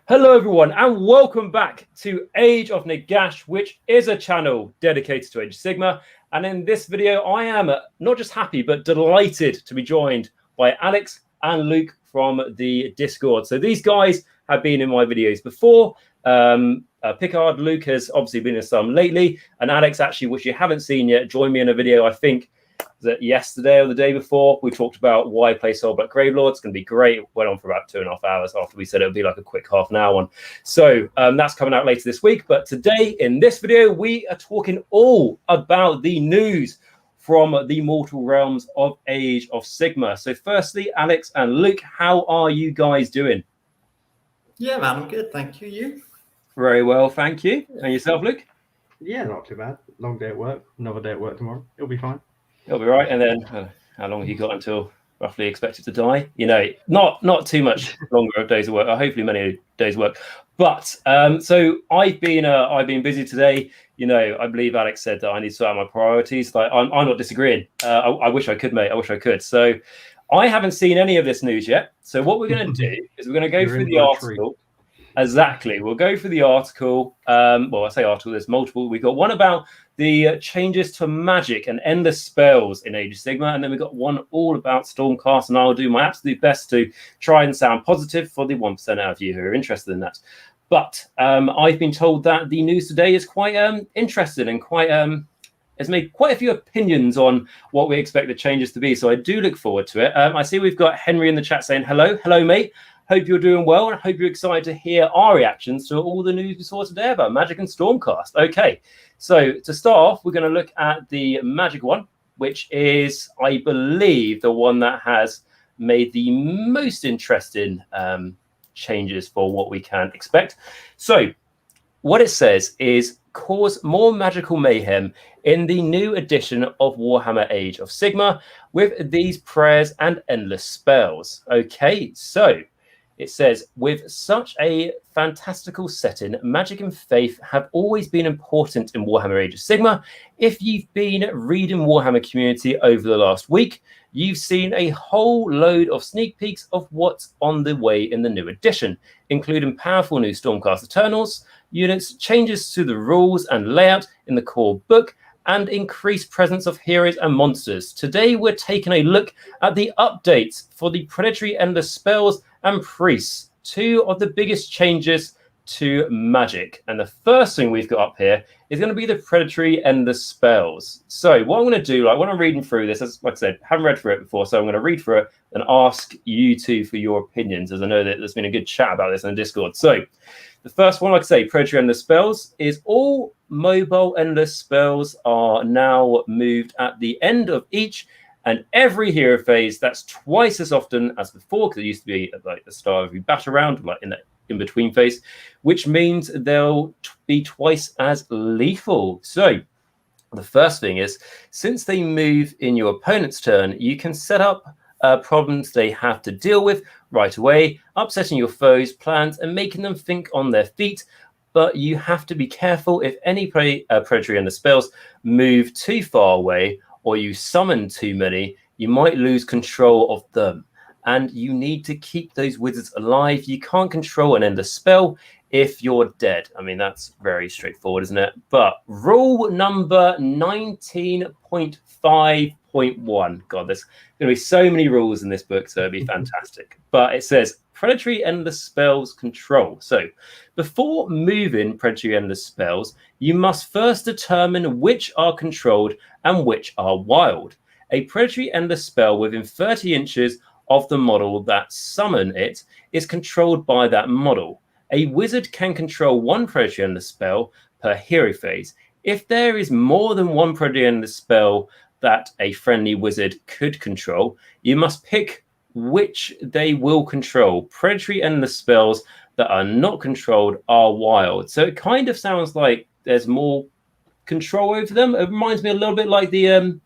Hello everyone and welcome back to Age of Nagash, which is a channel dedicated to Age of Sigmar. And in this video, I am not just happy, but delighted to be joined by Alex and Luc from the Discord. So these guys have been in my videos before. Picard, Luc has obviously been in some lately. And Alex, actually, which you haven't seen yet, joined me in a video, I think, that yesterday or the day before. We talked about why play Soulblack Gravelord. It's going to be great. It went on for about 2.5 hours after we said it would be like a quick half an hour one. So that's coming out later this week. But today in this video, we are talking all about the news from the mortal realms of Age of Sigmar. So firstly, Alex and Luc, how are you guys doing? Yeah, man, I'm good. Thank you. You? Very well, thank you. And yourself, Luc? Yeah, not too bad. Long day at work. Another day at work tomorrow. It'll be fine. It'll be right. And then how long have you got until roughly expected to die? You know, not too much longer of days of work, or hopefully many days of work. But so I've been busy today. You know, I believe Alex said that I need to sort out my priorities. Like I'm not disagreeing. I wish I could, mate. I wish I could. So I haven't seen any of this news yet. So what we're going to do is we're going to go through the article. Exactly. We'll go through the article. Well, I say article, there's multiple. We've got one about the changes to magic and endless spells in Age of Sigmar, and then we've got one all about Stormcast, and I'll do my absolute best to try and sound positive for the 1% out of you who are interested in that. But I've been told that the news today is quite interesting and quite has made quite a few opinions on what we expect the changes to be. So I do look forward to it. I see we've got Henry in the chat saying, hello, mate. Hope you're doing well, and I hope you're excited to hear our reactions to all the news we saw today about Magic and Stormcast. Okay, so to start off, we're going to look at the Magic one, which is, I believe, the one that has made the most interesting changes for what we can expect. So what it says is cause more magical mayhem in the new edition of Warhammer Age of Sigmar with these prayers and endless spells. Okay, so it says, with such a fantastical setting, magic and faith have always been important in Warhammer Age of Sigmar. If you've been reading Warhammer Community over the last week, you've seen a whole load of sneak peeks of what's on the way in the new edition, including powerful new Stormcast Eternals, units, changes to the rules and layout in the core book, and increased presence of heroes and monsters. Today, we're taking a look at the updates for the Predatory Endless Spells and Priests, two of the biggest changes to Magic. And the first thing we've got up here is going to be the Predatory Endless Spells. So what I'm going to do, like when I'm reading through this, as like I said, haven't read through it before, so I'm going to read through it and ask you two for your opinions, as I know that there's been a good chat about this in the Discord. So the first one, like I say, Predatory Endless Spells, is all mobile endless spells are now moved at the end of each and every hero phase. That's twice as often as before, because it used to be at like the start of every battle round, like in the in-between phase, which means they'll be twice as lethal. So the first thing is, since they move in your opponent's turn, you can set up problems they have to deal with right away, upsetting your foes' plans and making them think on their feet. But you have to be careful if any predatory endless spells move too far away or you summon too many, you might lose control of them. And you need to keep those wizards alive. You can't control an endless spell if you're dead. I mean, that's very straightforward, isn't it? But rule number 19.5.1. God, there's going to be so many rules in this book, so it'd be fantastic. But it says predatory endless spells control. So before moving predatory endless spells, you must first determine which are controlled and which are wild. A predatory endless spell within 30 inches of the model that summon it is controlled by that model. A wizard can control one predatory endless spell per hero phase. If there is more than one predatory endless spell that a friendly wizard could control, you must pick which they will control. Predatory endless spells that are not controlled are wild. So it kind of sounds like there's more control over them. It reminds me a little bit like the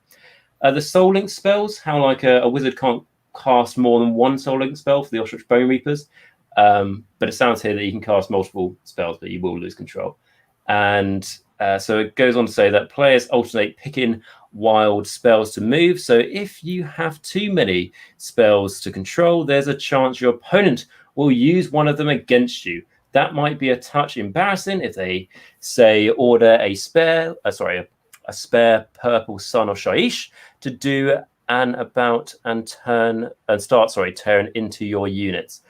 Soul Link spells, how like a wizard can't cast more than one Soul Link spell for the Ostrich Bone Reapers. But it sounds here that you can cast multiple spells, but you will lose control. And so it goes on to say that players alternate picking wild spells to move. So if you have too many spells to control, there's a chance your opponent will use one of them against you. That might be a touch embarrassing if they say order a spare purple Son of Shaiish to do an about and turn into your units.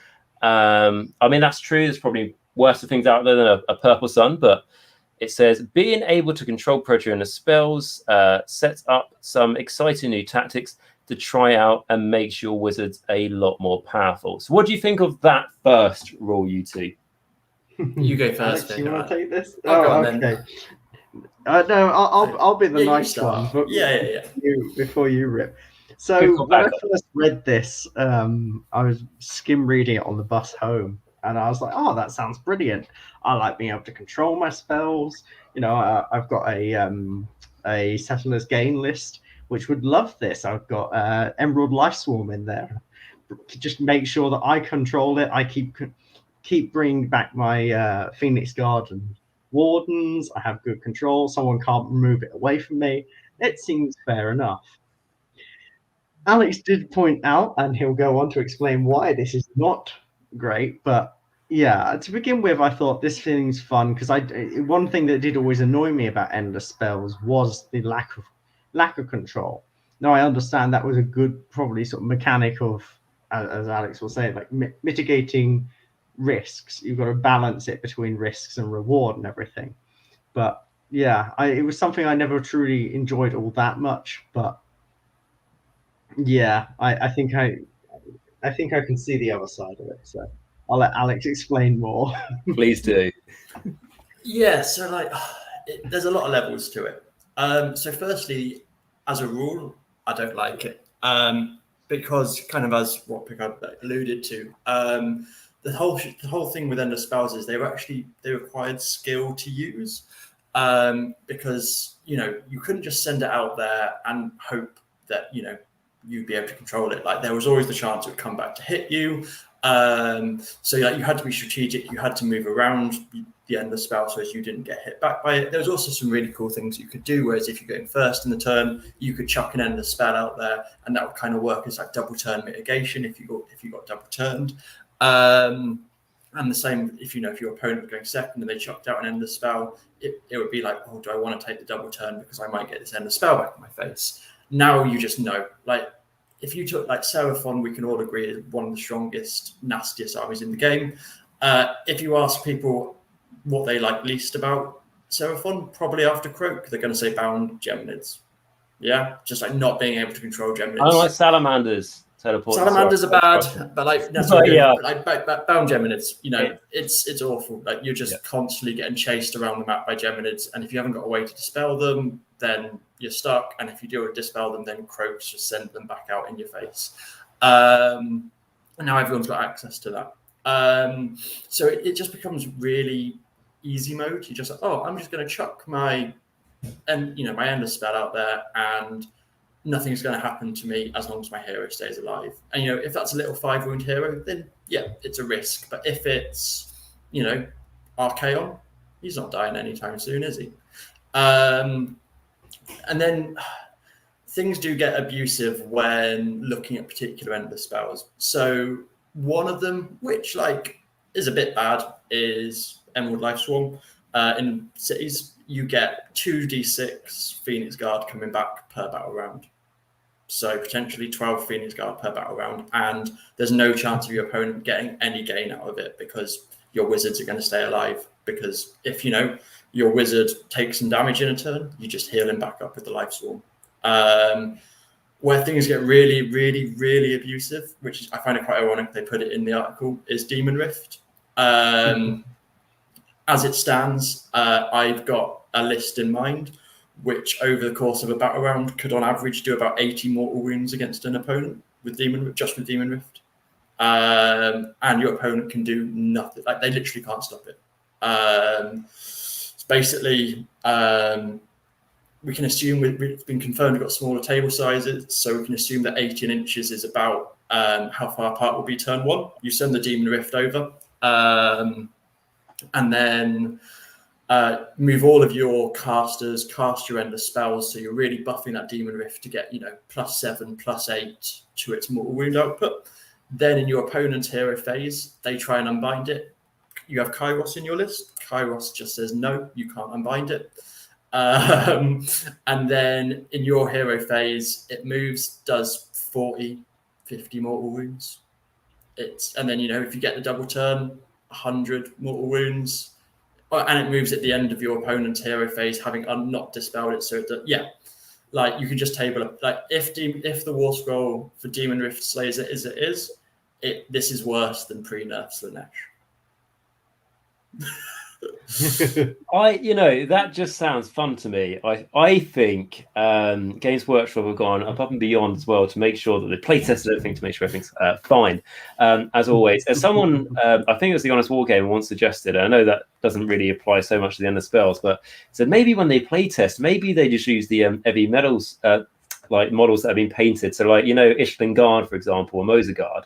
I mean, that's true. There's probably worse things out there than a purple sun, but it says being able to control Protean spells sets up some exciting new tactics to try out and makes your wizards a lot more powerful. So what do you think of that first rule, you two? You go first. Alex, you want to take this? Okay. No, I'll be the nice one. But Yeah. Before you rip. So when I first read this, I was skim reading it on the bus home, and I was like, "Oh, that sounds brilliant! I like being able to control my spells. You know, I've got a Settlers Gain list, which would love this. I've got Emerald Life Swarm in there. Just make sure that I control it. I keep bringing back my Phoenix Guard and Wardens. I have good control. Someone can't remove it away from me. It seems fair enough." Alex did point out, and he'll go on to explain why this is not great, but yeah, to begin with, I thought this seems fun because one thing that did always annoy me about endless spells was the lack of control. Now I understand that was a good, probably sort of mechanic of, as Alex will say, like mitigating risks. You've got to balance it between risks and reward and everything. But yeah, it was something I never truly enjoyed all that much. But yeah, I think I can see the other side of it. So I'll let Alex explain more. Please do. Yeah, so like, there's a lot of levels to it. So firstly, as a rule, I don't like it because, kind of as what Picard alluded to, the whole thing with endless spells is they required skill to use because you couldn't just send it out there and hope that you'd be able to control it. Like, there was always the chance it would come back to hit you. So you had to be strategic. You had to move around the endless spell so as you didn't get hit back by it. There was also some really cool things you could do. Whereas if you're going first in the turn, you could chuck an endless spell out there, and that would kind of work as like double turn mitigation if you got double turned. And the same if your opponent was going second and they chucked out an endless spell, it would be like, oh, do I want to take the double turn because I might get this endless spell back in my face? Now you just know, like, if you took like Seraphon, we can all agree is one of the strongest, nastiest armies in the game. If you ask people what they like least about Seraphon, probably after Croak, they're going to say bound Geminids. Yeah, just like not being able to control Geminids. I don't like Salamanders. Salamanders are bad, but like that's not good. Like bound Geminids, it's awful. Like you're just constantly getting chased around the map by Geminids, and if you haven't got a way to dispel them, then you're stuck. And if you do dispel them, then Croaks just send them back out in your face. And now everyone's got access to that. So it just becomes really easy mode. You're just like, oh, I'm just going to chuck my endless spell out there, and nothing's going to happen to me as long as my hero stays alive. And if that's a little 5-wound hero, then yeah, it's a risk. But if it's Archaon, he's not dying anytime soon, is he? And then things do get abusive when looking at particular endless spells. So one of them, which is a bit bad, is Emerald Life Swarm. In cities, you get 2d6 Phoenix Guard coming back per battle round. So potentially 12 Phoenix Guard per battle round, and there's no chance of your opponent getting any gain out of it because your wizards are going to stay alive. Because if your wizard takes some damage in a turn, you just heal him back up with the Life Swarm. Where things get really, really, really abusive, which is, I find it quite ironic they put it in the article, is Demon Rift. As it stands, I've got a list in mind which over the course of a battle round could on average do about 80 mortal wounds against an opponent with Demon Rift. And your opponent can do nothing. Like, they literally can't stop it. It's basically, we can assume it's been confirmed we've got smaller table sizes, so we can assume that 18 inches is about how far apart will be turn one. You send the Demon Rift over, and then move all of your casters, cast your endless spells, so you're really buffing that Demon Rift to get, +7, +8 to its mortal wound output. Then in your opponent's hero phase, they try and unbind it, you have Kairos in your list. Kairos just says no, you can't unbind it. And then in your hero phase, it moves, does 40, 50 mortal wounds. And then, if you get the double turn, 100 mortal wounds. And it moves at the end of your opponent's hero phase, having not dispelled it. So like you can just table it. Like if the War Scroll for Demon Rift slays it as it is, this is worse than pre-nerf Slanesh. That just sounds fun to me. I think Games Workshop have gone above and beyond as well to make sure that they play tested everything to make sure everything's fine. As always, as someone, I think it was the Honest Wargamer once suggested, I know that doesn't really apply so much to the end of spells, but so maybe when they play test, maybe they just use the heavy metals like models that have been painted. So like Ishtlin Guard, for example, or Moser Guard.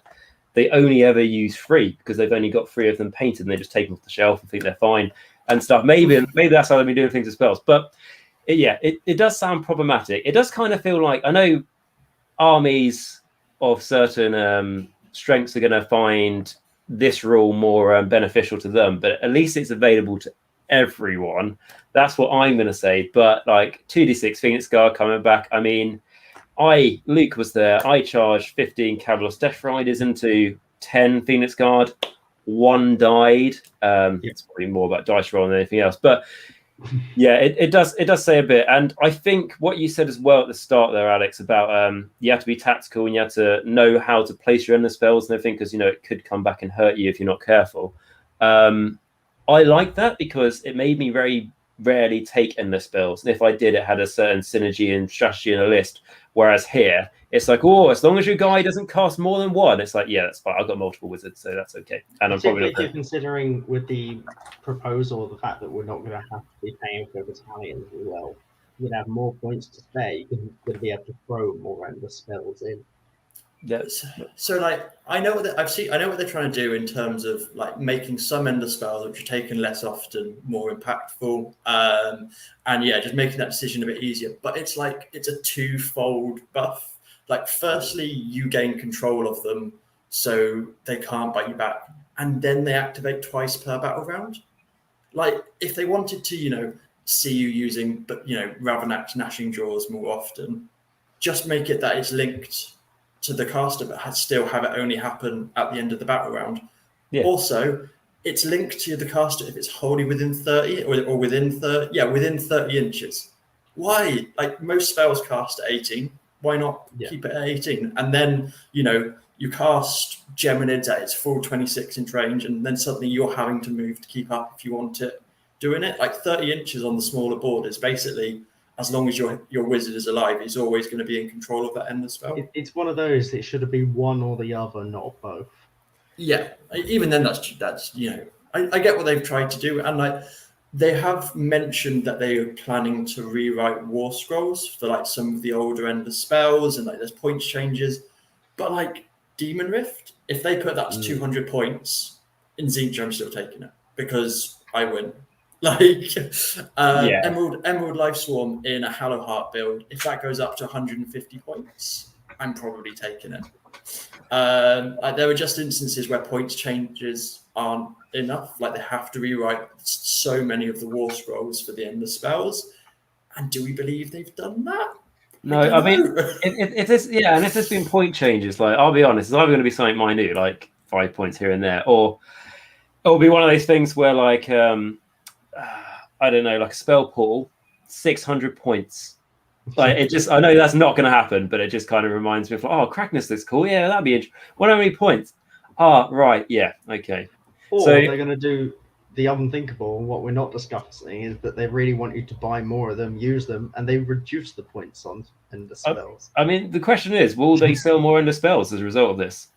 They only ever use 3 because they've only got 3 of them painted, and they just take them off the shelf and think they're fine and stuff. Maybe that's how they've been doing things with spells. But it does sound problematic. It does kind of feel like, I know armies of certain strengths are going to find this rule more beneficial to them, but at least it's available to everyone. That's what I'm going to say. But like 2d6 Phoenix Guard coming back, I mean, Luke was there. I charged 15 Cavalos Death Riders into 10 Phoenix Guard. 1 died. It's probably more about dice roll than anything else. But yeah, it does say a bit. And I think what you said as well at the start there, Alex, about you have to be tactical and you have to know how to place your endless spells and everything, because it could come back and hurt you if you're not careful. I like that because it made me very rarely take endless spells. And if I did, it had a certain synergy and strategy in a list. Whereas here, it's like, as long as your guy doesn't cast more than 1, it's like, yeah, that's fine. I've got multiple wizards, so that's okay. And I'm probably if you're considering with the proposal the fact that we're not going to have to be paying for battalions as well, you're going to have more points to spare. You're going to be able to throw more endless spells in. Yes. So like I know what they're trying to do in terms of like making some endless spells which are taken less often more impactful, and just making that decision a bit easier. But it's like it's a twofold buff. Like firstly, you gain control of them, so they can't bite you back, and then they activate twice per battle round. Like if they wanted to, see you using, Ravanax Gnashing Jaws more often, just make it that it's linked to the caster, but still have it only happen at the end of the battle round. Yeah. Also, it's linked to the caster if it's wholly within 30 or within 30 inches. Why? Like most spells cast at 18. Why not keep it at 18? And then, you cast Geminids at its full 26-inch range, and then suddenly you're having to move to keep up if you want it. Doing it like 30 inches on the smaller board is basically, as long as your wizard is alive, he's always going to be in control of that endless spell. It's one of those. It should be one or the other, not both. Yeah, even then, that's I get what they've tried to do, and like they have mentioned that they are planning to rewrite War Scrolls for like some of the older endless spells, and like there's points changes. But like Demon Rift, if they put that to 200 points in Zinja, I'm still taking it because I win. Like Emerald Life Swarm in a Hallow Heart build, if that goes up to 150 points, I'm probably taking it. There were just instances where points changes aren't enough. Like they have to rewrite so many of the War Scrolls for the endless spells. And do we believe they've done that? No, I mean, if there's been point changes, like I'll be honest, it's either going to be something minute, like 5 points here and there, or it'll be one of those things where like I don't know, like a spell portal, 600 points. Like it just, I know that's not going to happen, but it just kind of reminds me of, Crackness looks cool. Yeah, that'd be interesting. What how many points? Right, yeah, okay. Or they're going to do the unthinkable, and what we're not discussing is that they really want you to buy more of them, use them, and they reduce the points on endless spells. I mean, the question is, will they sell more endless spells as a result of this?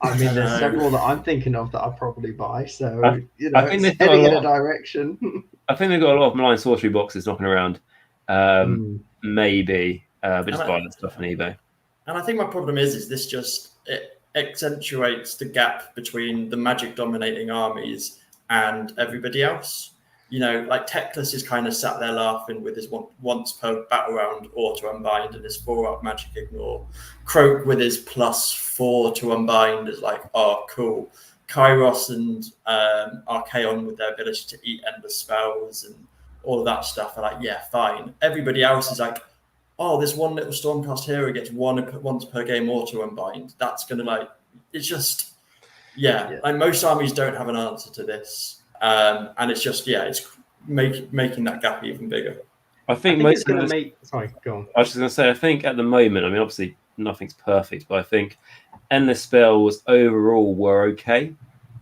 I mean, there's several that I'm thinking of that I'll probably buy. So, I think it's heading in a direction. I think they've got a lot of malign sorcery boxes knocking around. Maybe, but just buy that stuff on eBay. And I think my problem is this just it accentuates the gap between the magic dominating armies and everybody else. Like Teclis is kind of sat there laughing with his once per battle round auto unbind and his 4-up magic ignore. Croak with his +4 to unbind is like, oh, cool. Kairos and Archaon with their ability to eat endless spells and all of that stuff are like, yeah, fine. Everybody else is like, oh, this one little Stormcast hero gets once per game auto unbind. That's going to like, it's just, like most armies don't have an answer to this. And it's just, it's making that gap even bigger. I think it's going to make, sorry, go on. I was just going to say, I think at the moment, I mean, obviously nothing's perfect, but I think endless spells overall were okay.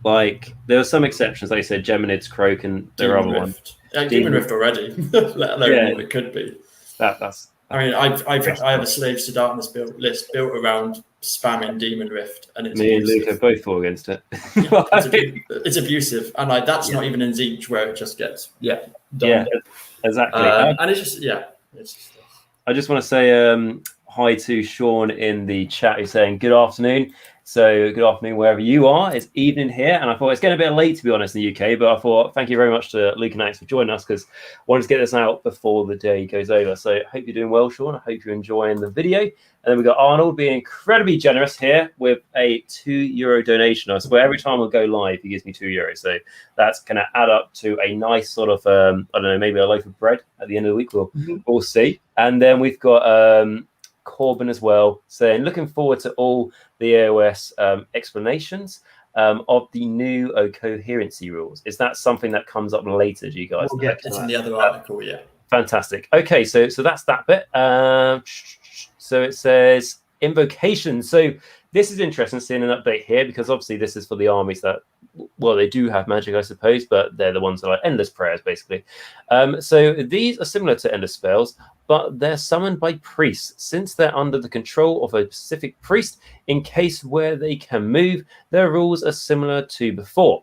Like, there were some exceptions, like you said, Geminids, Croak, and there are other ones. Demon Rift already, let alone what it could be. That's. I mean, I have a Slaves to Darkness list built around spamming Demon Rift, and it's me and Luc have both fought against it. It's abusive, and that's not even in Zeech where it just gets done. Yeah, exactly. And it's just it's just. I just want to say hi to Sean in the chat who's saying good afternoon. So good afternoon wherever you are. It's evening here, and I thought it's getting a bit late to be honest in the UK, but I thought thank you very much to Luc and Alex for joining us because I wanted to get this out before the day goes over. So I hope you're doing well, Sean. I hope you're enjoying the video. And then we've got Arnold being incredibly generous here with a €2 donation. I swear every time we'll go live, he gives me €2. So that's going to add up to a nice sort of, I don't know, maybe a loaf of bread at the end of the week. We'll see. And then we've got Corbin as well saying, looking forward to all the AOS explanations of the new coherency rules. Is that something that comes up later, do you guys? We'll get to in the other article, Fantastic. Okay, so that's that bit. So it says invocations. So this is interesting seeing an update here because obviously this is for the armies that, well, they do have magic, I suppose, but they're the ones that are like endless prayers, basically. So these are similar to endless spells, but they're summoned by priests. Since they're under the control of a specific priest, in case where they can move, their rules are similar to before.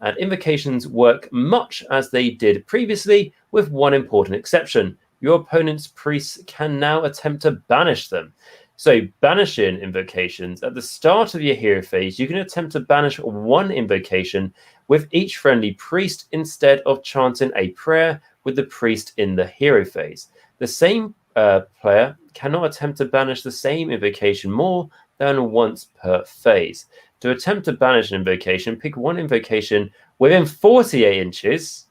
And invocations work much as they did previously, with one important exception. Your opponent's priests can now attempt to banish them. So banishing invocations, at the start of your hero phase, you can attempt to banish one invocation with each friendly priest instead of chanting a prayer with the priest in the hero phase. The same player cannot attempt to banish the same invocation more than once per phase. To attempt to banish an invocation, pick one invocation within 48 inches.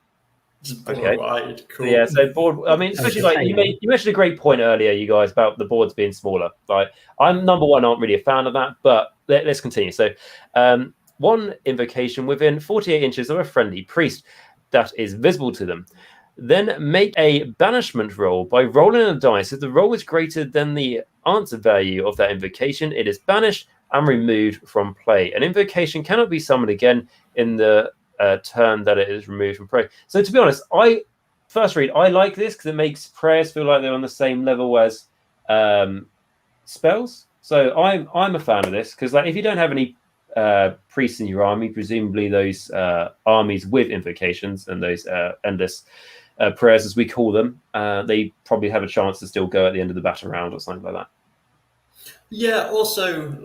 Okay. Wide. Cool. Yeah, so board. I mean, especially like you mentioned a great point earlier, you guys, about the boards being smaller. Like, I'm number one, aren't really a fan of that, but let's continue. So, one invocation within 48 inches of a friendly priest that is visible to them. Then make a banishment roll by rolling a dice. If the roll is greater than the answer value of that invocation, it is banished and removed from play. An invocation cannot be summoned again in the turn that it is removed from play. So to be honest, I like this because it makes prayers feel like they're on the same level as spells. So I'm a fan of this because like if you don't have any priests in your army, presumably those armies with invocations and those endless prayers, as we call them, they probably have a chance to still go at the end of the battle round or something like that. Yeah, also,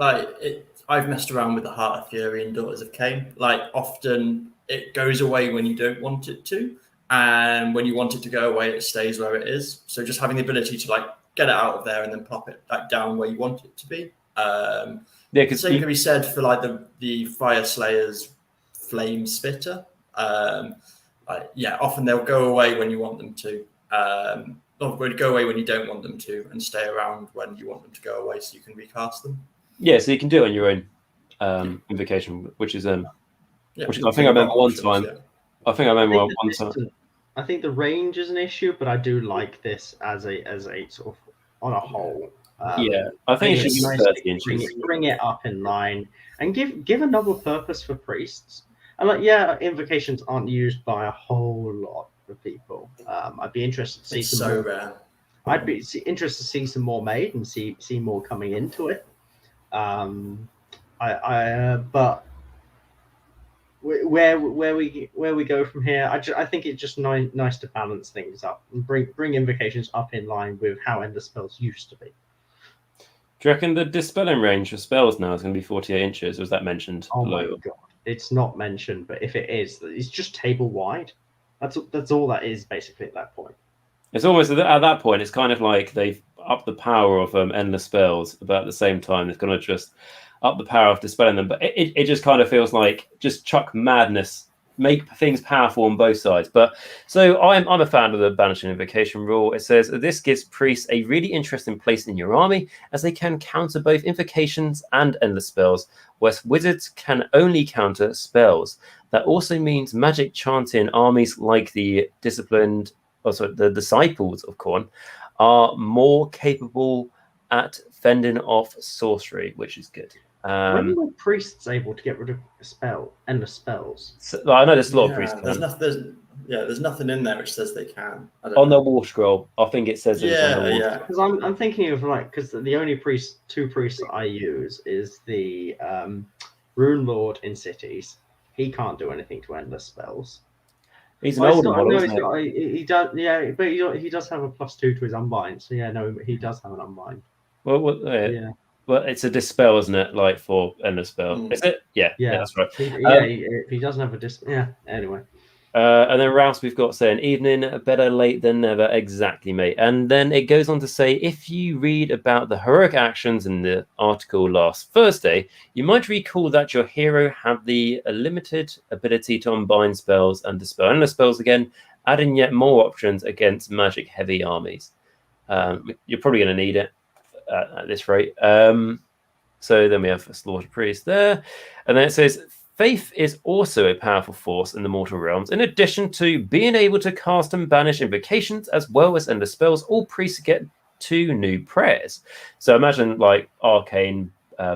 I've messed around with the Heart of Fury and Daughters of Cain. Like, often it goes away when you don't want it to, and when you want it to go away, it stays where it is. So just having the ability to, get it out of there and then plop it, down where you want it to be. The same can be said for, the Fire Slayer's Flame Spitter. Often they'll go away when you want them to. Or go away when you don't want them to, and stay around when you want them to go away, so you can recast them. Yeah, so you can do it on your own invocation, which is which I think I remember one time. Yeah. I think I remember one time. I think the range is an issue, but I do like this as a sort of on a whole. I think it should be nice 30 inches. Bring it up in line and give another purpose for priests. And invocations aren't used by a whole lot of people. I'd be interested to see some more. Rare. I'd be interested to see some more made and see more coming into it. But where we go from here, I think it's just nice to balance things up and bring invocations up in line with how endless spells used to be. Do you reckon the dispelling range for spells now is going to be 48 inches? Was that mentioned? Oh my god, it's not mentioned, but if it is, it's just table wide. That's all that is basically at that point. It's almost at that point. It's kind of like they've upped the power of endless spells, but at the same time, it's going to just. up the power of dispelling them. But it just kind of feels like just chuck madness, make things powerful on both sides. But so I'm a fan of the banishing invocation rule. It says this gives priests a really interesting place in your army, as they can counter both invocations and endless spells, whereas wizards can only counter spells. That also means magic chanting armies like the the disciples of Khorne are more capable at fending off sorcery, which is good. When were priests able to get rid of endless spells? So, I know there's a lot of priests. There's nothing in there which says they can. On the war scroll, I think it says it's on the war. Yeah. Because I'm thinking of because the only two priests that I use is the Rune Lord in cities. He can't do anything to endless spells. He's an older one, isn't he does, yeah, but he does have a +2 to his unbind. So yeah, no, he does have an unbind. Well, Well, it's a dispel, isn't it? Like for endless spell, is it? Yeah, that's right. He doesn't have a dispel. Yeah. Anyway. And then Rouse, we've got saying evening, better late than never. Exactly, mate. And then it goes on to say, if you read about the heroic actions in the article last Thursday, you might recall that your hero had the limited ability to unbind spells and dispel endless spells again, adding yet more options against magic-heavy armies. You're probably going to need it at this rate. So then we have a Slaughter Priest there. And then it says, faith is also a powerful force in the mortal realms. In addition to being able to cast and banish invocations as well as endless spells, all priests get 2 new prayers. So imagine like Arcane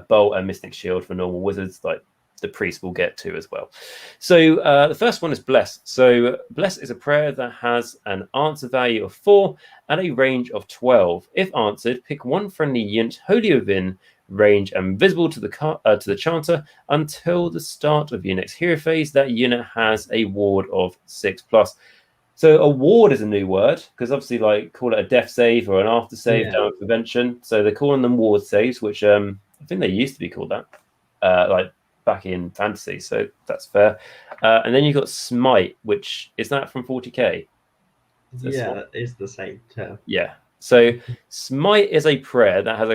Bolt and Mystic Shield for normal wizards, like the priest will get 2 as well. So the first one is Bless. So Bless is a prayer that has an answer value of 4 and a range of 12. If answered, pick one friendly unit wholly within range and visible to the chanter until the start of your next hero phase. That unit has a ward of 6+. So a ward is a new word, because obviously like call it a death save or an after save damage prevention. So they're calling them ward saves, which I think they used to be called that like back in fantasy, so that's fair. And then you've got Smite, which is that from 40k? That is the same term. Yeah, so Smite is a prayer that has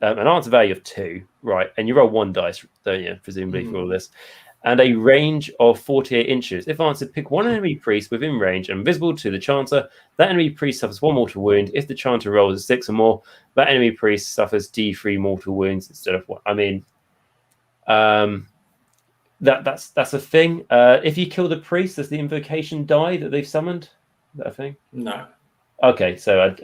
an answer value of 2, right? And you roll 1 dice, don't you, presumably, for all this. And a range of 48 inches. If answered, pick one enemy priest within range and visible to the chanter. That enemy priest suffers 1 mortal wound. If the chanter rolls a 6 or more, that enemy priest suffers D3 mortal wounds instead of 1. I mean, that's a thing. If you kill the priest, does the invocation die that they've summoned? Is that a thing? No. Okay, so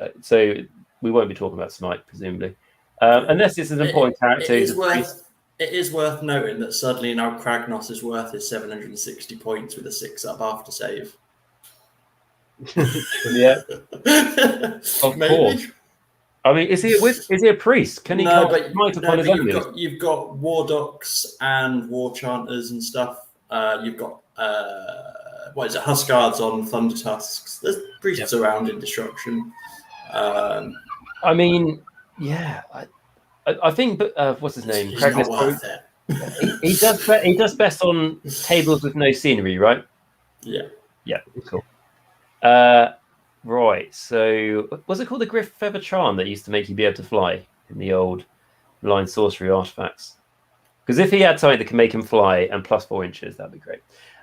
we won't be talking about Smite, presumably. Unless this is an important character. It is worth noting that suddenly now Kragnos' worth is 760 points with a 6-up after save. Yeah, of course. I mean, is he a priest? Can he upon his own? You've got War Docs and War Chanters and stuff. You've got Huskards on Thunder Tusks. There's priests around in Destruction. I mean, yeah. I think, but what's his name? He's not worth it. He does best on tables with no scenery, right? Yeah. Yeah. Cool. Right. So, was it called the Griff Feather Charm that used to make you be able to fly in the old blind sorcery artifacts? Because if he had something that can make him fly and +4 inches, that'd be great.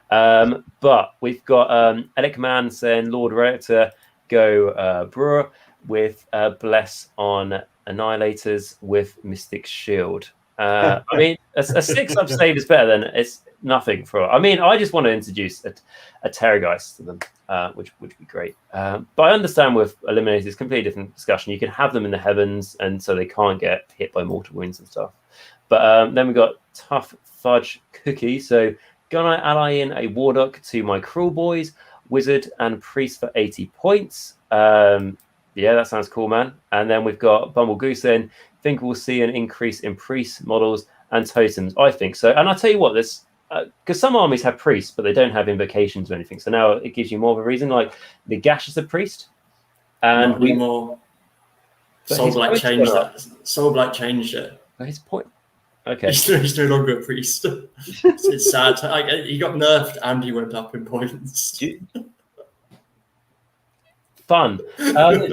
But we've got Alec Man saying Lord Rector go Brewer with Bless on Annihilators with Mystic Shield. I mean, a 6-up save is better than it's nothing for. I mean, I just want to introduce a Terrorgeist to them, which would be great. But I understand with Eliminators, it's a completely different discussion. You can have them in the heavens, and so they can't get hit by mortal wounds and stuff. But then we've got Tough Fudge Cookie. So, gonna ally in a Warlock to my Cruel Boys, Wizard, and Priest for 80 points. Yeah, that sounds cool, man. And then we've got Bumble Goose in. Think we'll see an increase in priest models and totems. I think so. And I'll tell you what, this because some armies have priests, but they don't have invocations or anything. So now it gives you more of a reason. Like Nagash is a priest, and not anymore. Soulblight changed that. Soulblight changed it. His point. Okay, he's no longer a priest. It's sad. He got nerfed and he went up in points. Fun. I'm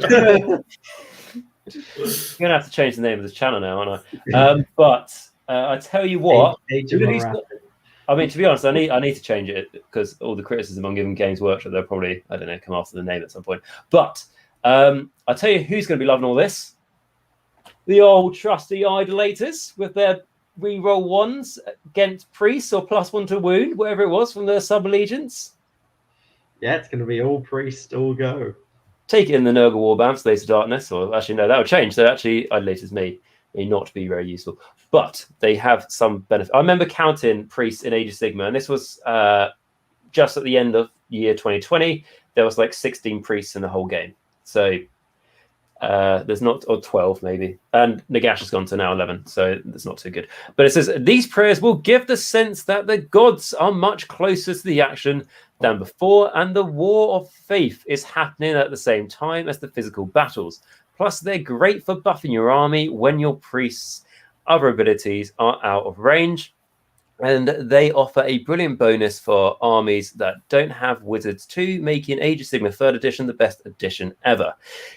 gonna have to change the name of this channel now, aren't I? But I tell you what. Age of Morath. I mean, to be honest, I need to change it because all the criticism I'm giving Games Workshop, they'll probably, I don't know, come after the name at some point. But I'll tell you who's going to be loving all this. The old trusty idolators with their reroll ones against priests or +1 to wound, whatever it was from their sub-allegiance. Yeah, it's going to be all priest, all go. Take it in the Nurgle Warband, Slaves of Darkness, or actually, no, that would change. So actually, idolators may not be very useful. But they have some benefit. I remember counting priests in Age of Sigmar, and this was just at the end of year 2020. There was like 16 priests in the whole game. So there's not, or 12 maybe. And Nagash has gone to now 11, so that's not too good. But it says, these prayers will give the sense that the gods are much closer to the action than before, and the war of faith is happening at the same time as the physical battles. Plus, they're great for buffing your army when your priests' other abilities are out of range. And they offer a brilliant bonus for armies that don't have wizards too, making Age of Sigmar 3rd edition the best edition ever.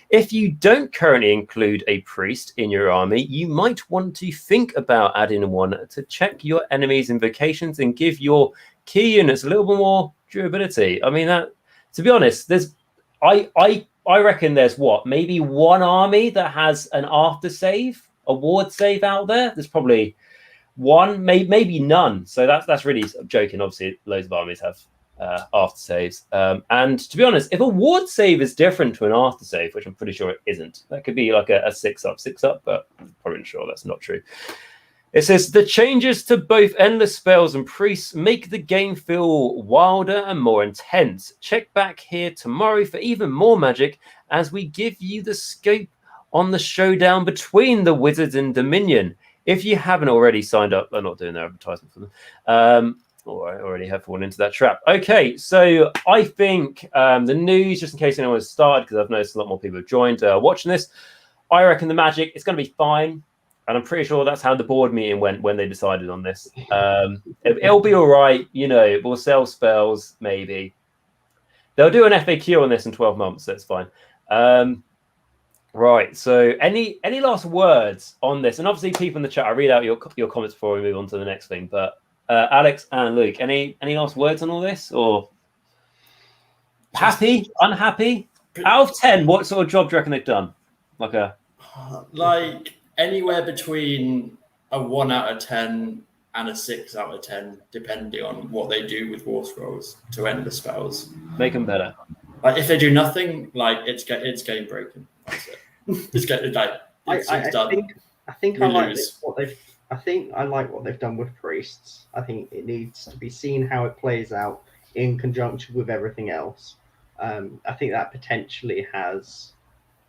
If you don't currently include a priest in your army, you might want to think about adding one to check your enemy's invocations and give your key units a little bit more durability. I mean, that, to be honest, there's I reckon there's maybe one army that has an after save, a ward save out there. There's probably one, maybe none. So that's really joking. Obviously, loads of armies have after saves. And to be honest, if a ward save is different to an after save, which I'm pretty sure it isn't, that could be like a 6+6+, but I'm probably sure that's not true. It says, the changes to both endless spells and priests make the game feel wilder and more intense. Check back here tomorrow for even more magic as we give you the scope on the showdown between the Wizards and Dominion. If you haven't already signed up, I'm not doing their advertisement for them. Or I already have fallen into that trap. Okay, so I think the news, just in case anyone has started, because I've noticed a lot more people have joined watching this, I reckon the magic is going to be fine. And I'm pretty sure that's how the board meeting went when they decided on this. It'll be all right. You know, we'll sell spells, maybe. They'll do an FAQ on this in 12 months. That's fine. Right. So any last words on this? And obviously, people in the chat, I'll read out your comments before we move on to the next thing. But Alex and Luc, any last words on all this? Or happy, unhappy? Out of 10, what sort of job do you reckon they've done? Like anywhere between a 1 out of 10 and a 6 out of 10, depending on what they do with War Scrolls to end the spells. Make them better. Like if they do nothing, like it's game breaking. That's it. It's done. I think I like what they've done with priests. I think it needs to be seen how it plays out in conjunction with everything else. I think that potentially has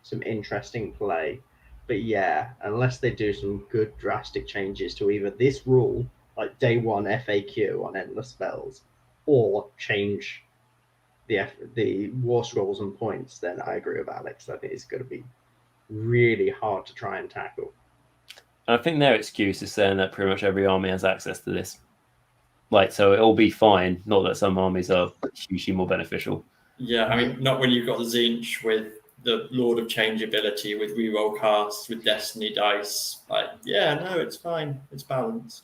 some interesting play. But yeah, unless they do some good drastic changes to either this rule, like day one FAQ on endless spells, or change the War Scrolls and points, then I agree with Alex. I think it's going to be really hard to try and tackle. I think their excuse is saying that pretty much every army has access to this. Like, so it'll be fine. Not that some armies are hugely more beneficial. Yeah, I mean, not when you've got the Tzeentch with the Lord of Change ability, with reroll casts, with Destiny dice. Like, yeah, no, it's fine. It's balanced.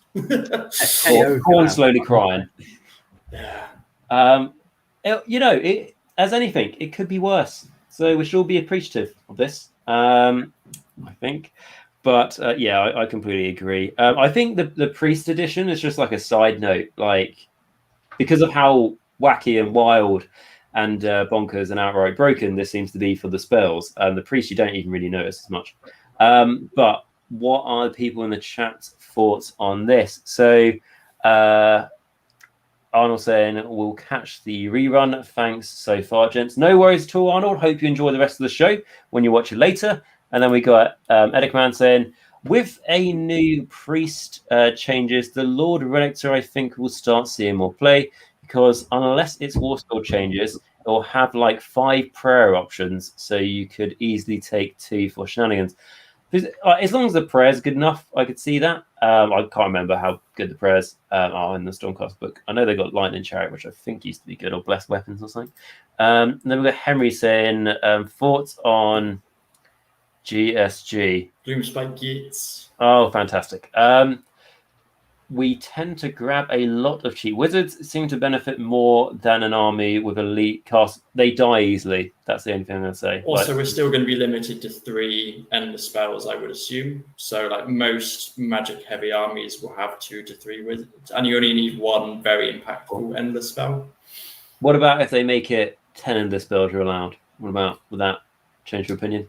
Corn slowly crying. Yeah. As anything, it could be worse. So we should all be appreciative of this, I think. But I completely agree. I think the Priest edition is just like a side note, like because of how wacky and wild and bonkers and outright broken this seems to be for the spells. The Priest you don't even really notice as much. But what are the people in the chat thoughts on this? So Arnold saying, we'll catch the rerun. Thanks so far, gents. No worries at all, Arnold. Hope you enjoy the rest of the show when you watch it later. And then we got Edicman saying, with a new priest changes, the Lord Relictor, I think, will start seeing more play, because unless it's War Scroll changes, it'll have like 5 prayer options, so you could easily take 2 for shenanigans. As long as the prayers are good enough, I could see that. I can't remember how good the prayers are in the Stormcast book. I know they got Lightning Chariot, which I think used to be good, or Blessed Weapons or something. And then we've got Henry saying, thoughts on GSG. Gloomspite Gates. Oh, fantastic. we tend to grab a lot of cheap wizards. Seem to benefit more than an army with elite cast. They die easily. That's the only thing I'm going to say. Also, we're still going to be limited to 3 endless spells, I would assume. So, like most magic-heavy armies will have 2 to 3 wizards, and you only need 1 very impactful endless spell. What about if they make it 10 endless spells are allowed? What about, would that change your opinion?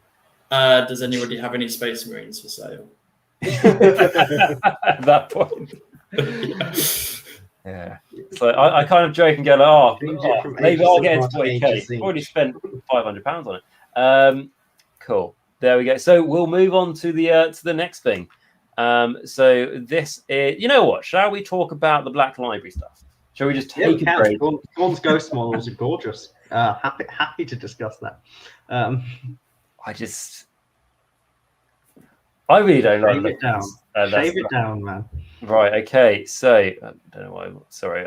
Does anybody have any Space Marines for sale? At that point. Yeah. So I kind of joke and go, maybe I'll get it to 40k. Already spent £500 on it. Cool. There we go. So we'll move on to the next thing. So this is, you know what? Shall we talk about the Black Library stuff? Shall we just take a break? Gorn's ghost models are gorgeous. Happy to discuss that. I really don't like it down. Shave it down, man. Right, okay. So, I don't know why. Sorry,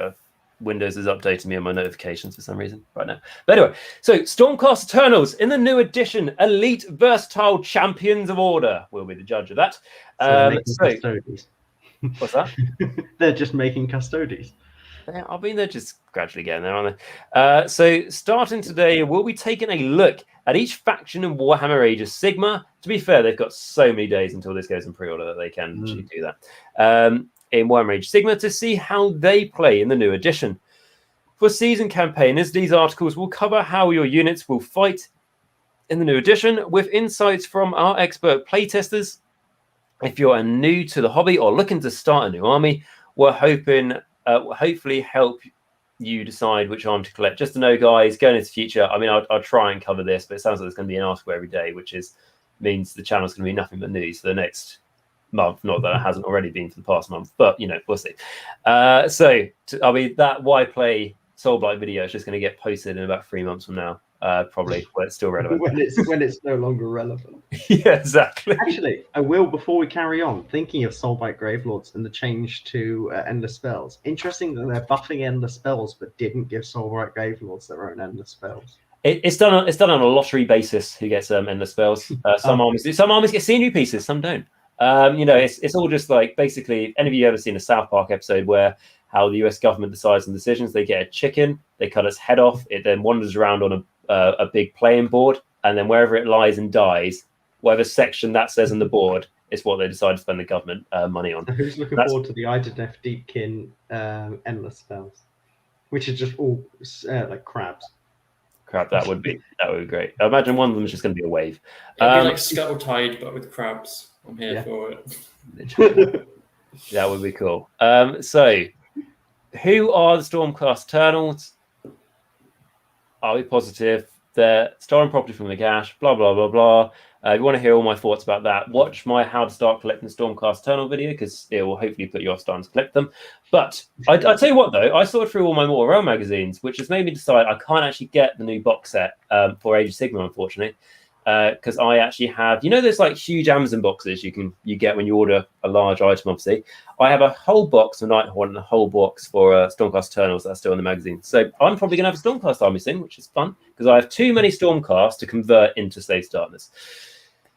Windows has updated me on my notifications for some reason right now. But anyway, so Stormcast Eternals in the new edition, Elite Versatile Champions of Order. We'll be the judge of that. Custodies. What's that? They're just making custodies. I mean, they're just gradually getting there, aren't they? So starting today, we'll be taking a look at each faction in Warhammer Age of Sigmar. To be fair, they've got so many days until this goes in pre-order that they can actually do that. In Warhammer Age of Sigmar to see how they play in the new edition. For season campaigners, these articles will cover how your units will fight in the new edition with insights from our expert playtesters. If you're new to the hobby or looking to start a new army, we're hoping hopefully help you decide which arm to collect. Just to know, guys, going into the future, I mean, I'll try and cover this, but it sounds like there's going to be an article every day, which means the channel's going to be nothing but news for the next month. Not that it hasn't already been for the past month, but, we'll see. That Why Play Soulblight video is just going to get posted in about 3 months from now, probably, where it's still relevant. when it's no longer relevant. Yeah, exactly. Actually, I will, before we carry on, thinking of Soulblight Gravelords and the change to endless spells. Interesting that they're buffing endless spells, but didn't give Soulblight Gravelords their own endless spells. It's done on a lottery basis. Who gets endless spells? Some armies do. Some armies get scenery pieces. Some don't. It's all just like, basically, any of you ever seen a South Park episode where how the US government decides on decisions? They get a chicken, they cut its head off, it then wanders around on a big playing board, and then wherever it lies and dies, whatever section that says on the board is what they decide to spend the government money on. So who's looking forward to the Idoneth Deepkin endless spells, which is just all like crabs? Crap, that would be great. I imagine one of them is just going to be a wave. It'd be like Scuttle Tide, but with crabs. I'm here for it. That would be cool. So, who are the Stormcast Eternals? Are we positive? They're stolen property from Nagash, blah, blah, blah, blah. If you want to hear all my thoughts about that, watch my How to Start Collecting Stormcast Eternal video, because it will hopefully put you off starting to collect them. But I tell you what, though, I sorted through all my Mortal Realm magazines, which has made me decide I can't actually get the new box set for Age of Sigmar, unfortunately, because I actually have, those like huge Amazon boxes you get when you order a large item, obviously. I have a whole box for Nighthorn and a whole box for Stormcast Eternals that's still in the magazine. So I'm probably going to have a Stormcast army soon, which is fun, because I have too many Stormcasts to convert into Slave Starters.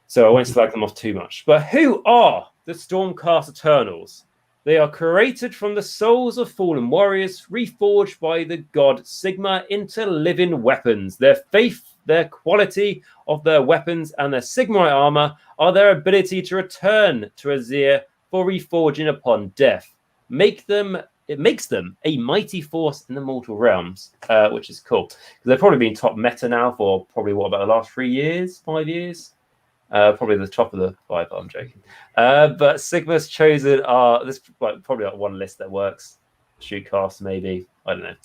So I won't slag them off too much. But who are the Stormcast Eternals? They are created from the souls of fallen warriors, reforged by the god Sigmar into living weapons. Their faith, their quality of their weapons, and their Sigmarite armor are their ability to return to Azir for reforging upon death. It makes them a mighty force in the mortal realms, which is cool. Because they've probably been top meta now for probably, about the last 5 years? Probably the top of the 5, I'm joking. But Sigmar's chosen are, this probably like one list that works. Shootcast, maybe. I don't know.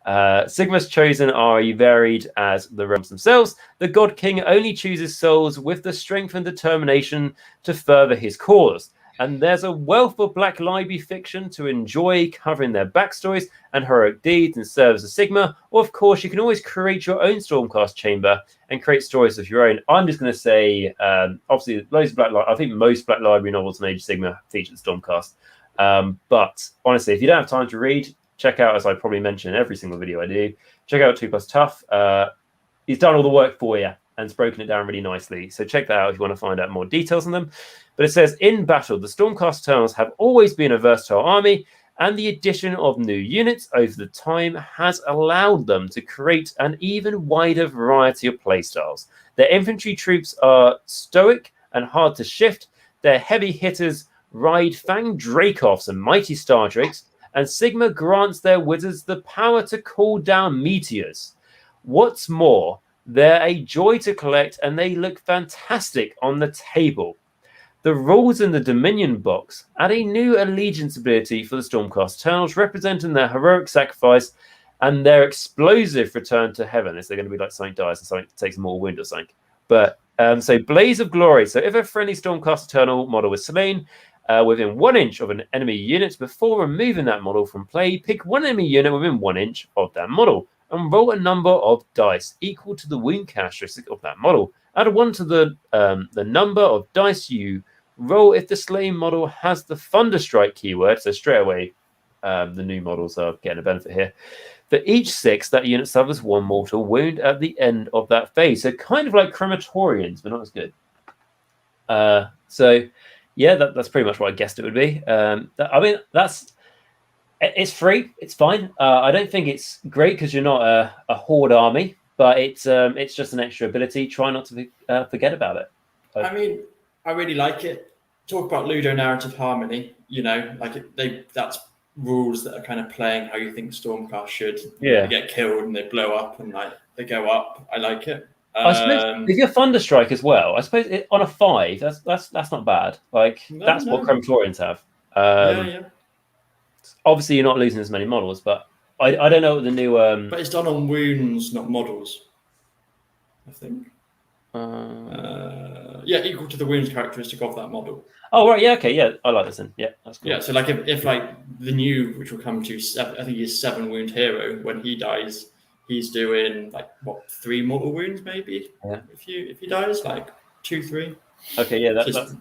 Sigmar's chosen are varied as the realms themselves. The God King only chooses souls with the strength and determination to further his cause. And there's a wealth of Black Library fiction to enjoy, covering their backstories and heroic deeds and service of Sigmar. Or, of course, you can always create your own Stormcast chamber and create stories of your own. I'm just going to say, obviously, loads of I think most Black Library novels in Age of Sigmar feature the Stormcast. But honestly, if you don't have time to read, check out, as I probably mention in every single video I do, check out 2 Plus Tough. He's done all the work for you and it's broken it down really nicely. So check that out if you want to find out more details on them. But it says, in battle, the Stormcast Eternals have always been a versatile army, and the addition of new units over the time has allowed them to create an even wider variety of playstyles. Their infantry troops are stoic and hard to shift. Their heavy hitters ride Fang Dracoffs and mighty Star Drakes, and Sigmar grants their wizards the power to call down meteors. What's more, they're a joy to collect, and they look fantastic on the table. The rules in the Dominion box add a new allegiance ability for the Stormcast Eternals, representing their heroic sacrifice and their explosive return to heaven. Is there going to be like something dies and something takes more wound or something? But so Blaze of Glory. So if a friendly Stormcast Eternal model is slain within 1 inch of an enemy unit, before removing that model from play, pick one enemy unit within 1 inch of that model and roll a number of dice equal to the wound characteristic of that model. Add 1 to the number of dice you roll if the slain model has the Thunderstrike keyword. So straight away, the new models are getting a benefit here. For each 6, that unit suffers 1 mortal wound at the end of that phase. So kind of like Crematorians, but not as good. So yeah, that's pretty much what I guessed it would be. I mean, it's free. It's fine. I don't think it's great because you're not a horde army, but it's just an extra ability. Try not to forget about it. I mean, I really like it. Talk about Ludo narrative harmony. You know, like that's rules that are kind of playing how you think Stormcast should. Yeah, they get killed and they blow up and like they go up. I like it. I suppose if you're Thunderstrike as well, I suppose on a 5, that's not bad. Like that's what Crematorians have. Yeah. Obviously, you're not losing as many models, but I don't know what the new. But it's done on wounds, not models. I think. Yeah, equal to the wounds characteristic of that model. Oh right, yeah, okay, yeah, I like this then. Yeah, that's cool. Yeah, so like if like the new, which will come to, I think he's 7 wound hero. When he dies, he's doing like what 3 mortal wounds maybe. Yeah. If he dies, like 2, 3. Okay, yeah, that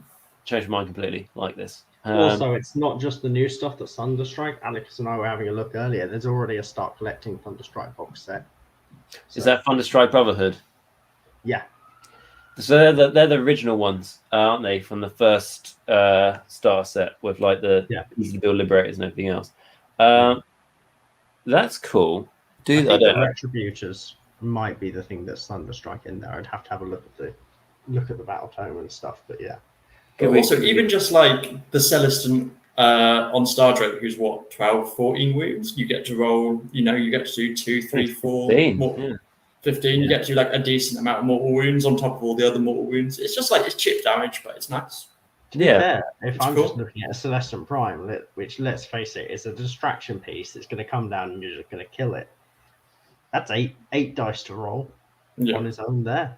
changed my mind completely. Like this. Also, it's not just the new stuff that's Thunderstrike. Alex and I were having a look earlier. There's already a Start Collecting Thunderstrike box set. So, is that Thunderstrike Brotherhood? Yeah. So they're the original ones, aren't they? From the first star set with like the easy to build Liberators and everything else. That's cool. I think the Retributors might be the thing that's Thunderstrike in there. I'd have to have a look at the battle tome and stuff, but yeah. But also, even just like the Celestin on Star Drake, who's what 12, 14 wounds, you get to roll. You know, you get to do 2, 3, 4, 15. You get to do like a decent amount of mortal wounds on top of all the other mortal wounds. It's just like it's chip damage, but it's nice. Yeah. If I'm just looking at a Celestin Prime, which let's face it, is a distraction piece, it's going to come down and you're just going to kill it. That's 8 dice to roll on his own there.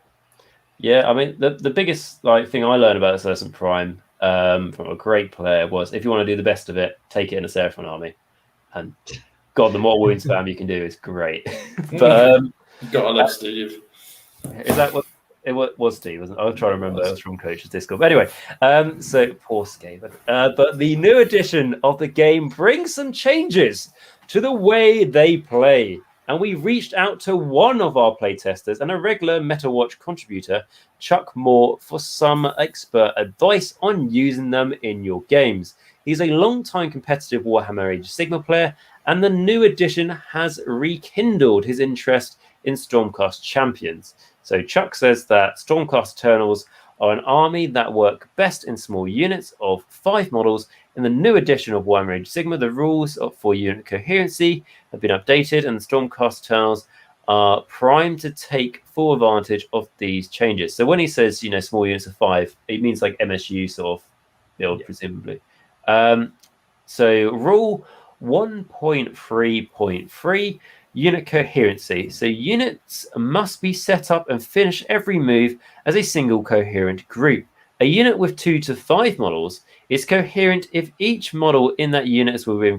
Yeah, I mean the biggest thing I learned about Celestin Prime from a great player was if you want to do the best of it, take it in a Seraphon army, and God, the more wounds spam you can do is great. But gotta love Steve. Is that what it was? Steve, wasn't it? I was trying to remember. It was from Coach's Discord. But anyway, so poor Skaven. But the new edition of the game brings some changes to the way they play. And we reached out to one of our playtesters and a regular MetaWatch contributor, Chuck Moore, for some expert advice on using them in your games. He's a long-time competitive Warhammer Age of Sigmar player, and the new edition has rekindled his interest in Stormcast champions. So Chuck says that Stormcast Eternals are an army that work best in small units of 5 models. In the new edition of Warhammer Age of Sigmar, the rules for unit coherency have been updated, and the Stormcast Eternals are primed to take full advantage of these changes. So when he says, small units of 5, it means like MSU sort of build, presumably. So rule 1.3.3, unit coherency. So units must be set up and finish every move as a single coherent group. A unit with 2 to 5 models is coherent if each model in that unit is within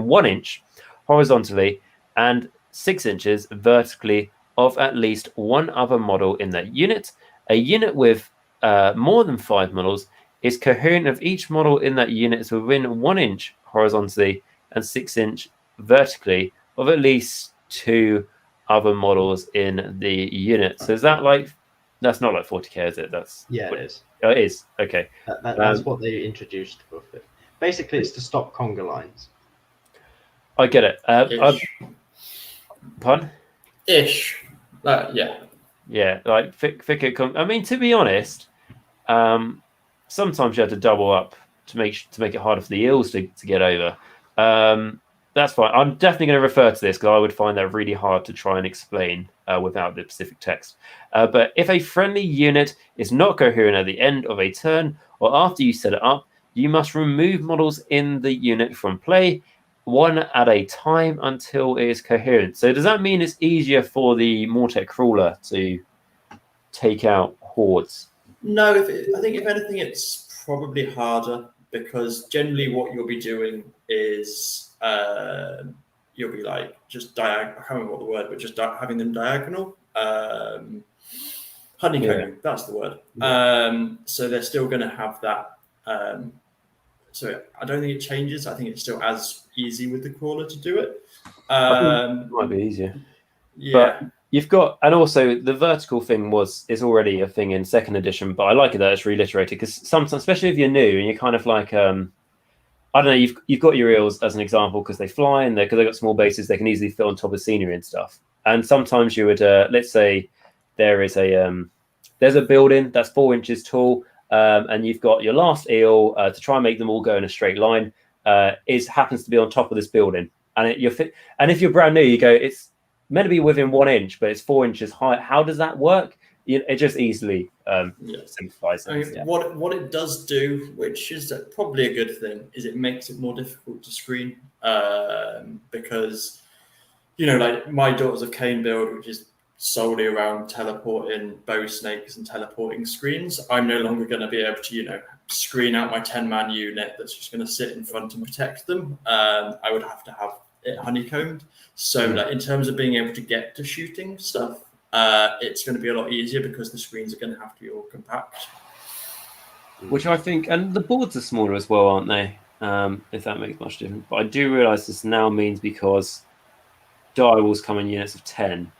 1 inch horizontally and 6 inches vertically of at least one other model in that unit. A unit with more than 5 models is coherent if each model in that unit is within 1 inch horizontally and 6 inch vertically of at least 2 other models in the unit. So is that that's not like 40k, is it? It is. Oh, it is. Okay. That's what they introduced with it. Basically, it's to stop conga lines. I get it. Pardon? Ish. Yeah. Yeah, like Filq. I mean, to be honest, sometimes you have to double up to make it harder for the eels to get over. That's fine. I'm definitely going to refer to this because I would find that really hard to try and explain without the specific text. But if a friendly unit is not coherent at the end of a turn or after you set it up, you must remove models in the unit from play, one at a time until it is coherent. So does that mean it's easier for the Mortek Crawler to take out hordes? No, I think if anything, it's probably harder because generally what you'll be doing is you'll be like just I can't remember what the word, but just having them diagonal. Honeycombing, that's the word. Yeah. So they're still going to have that. So I don't think it changes. I think it's still as easy with the crawler to do it. It might be easier. Yeah. But you've got, and also the vertical thing is already a thing in second edition, but I like it that it's reiterated because sometimes, especially if you're new and you're kind of like, I don't know, you've got your eels as an example because they fly and because they've got small bases, they can easily fit on top of scenery and stuff. And sometimes you would, let's say there's a building that's 4 inches tall, and you've got your last eel to try and make them all go in a straight line. Happens to be on top of this building, and and if you're brand new, you go, it's meant to be within 1 inch, but it's 4 inches high. How does that work? It just easily simplifies things. I mean, what it does do, which is probably a good thing, is it makes it more difficult to screen because, like my Daughters of Cain build, which is solely around teleporting bow snakes and teleporting screens, I'm no longer going to be able to, screen out my 10-man unit that's just going to sit in front and protect them. I would have to have it honeycombed. So in terms of being able to get to shooting stuff, it's going to be a lot easier because the screens are going to have to be all compact. Which I think, and the boards are smaller as well, aren't they? If that makes much difference. But I do realise this now means because die walls come in units of 10.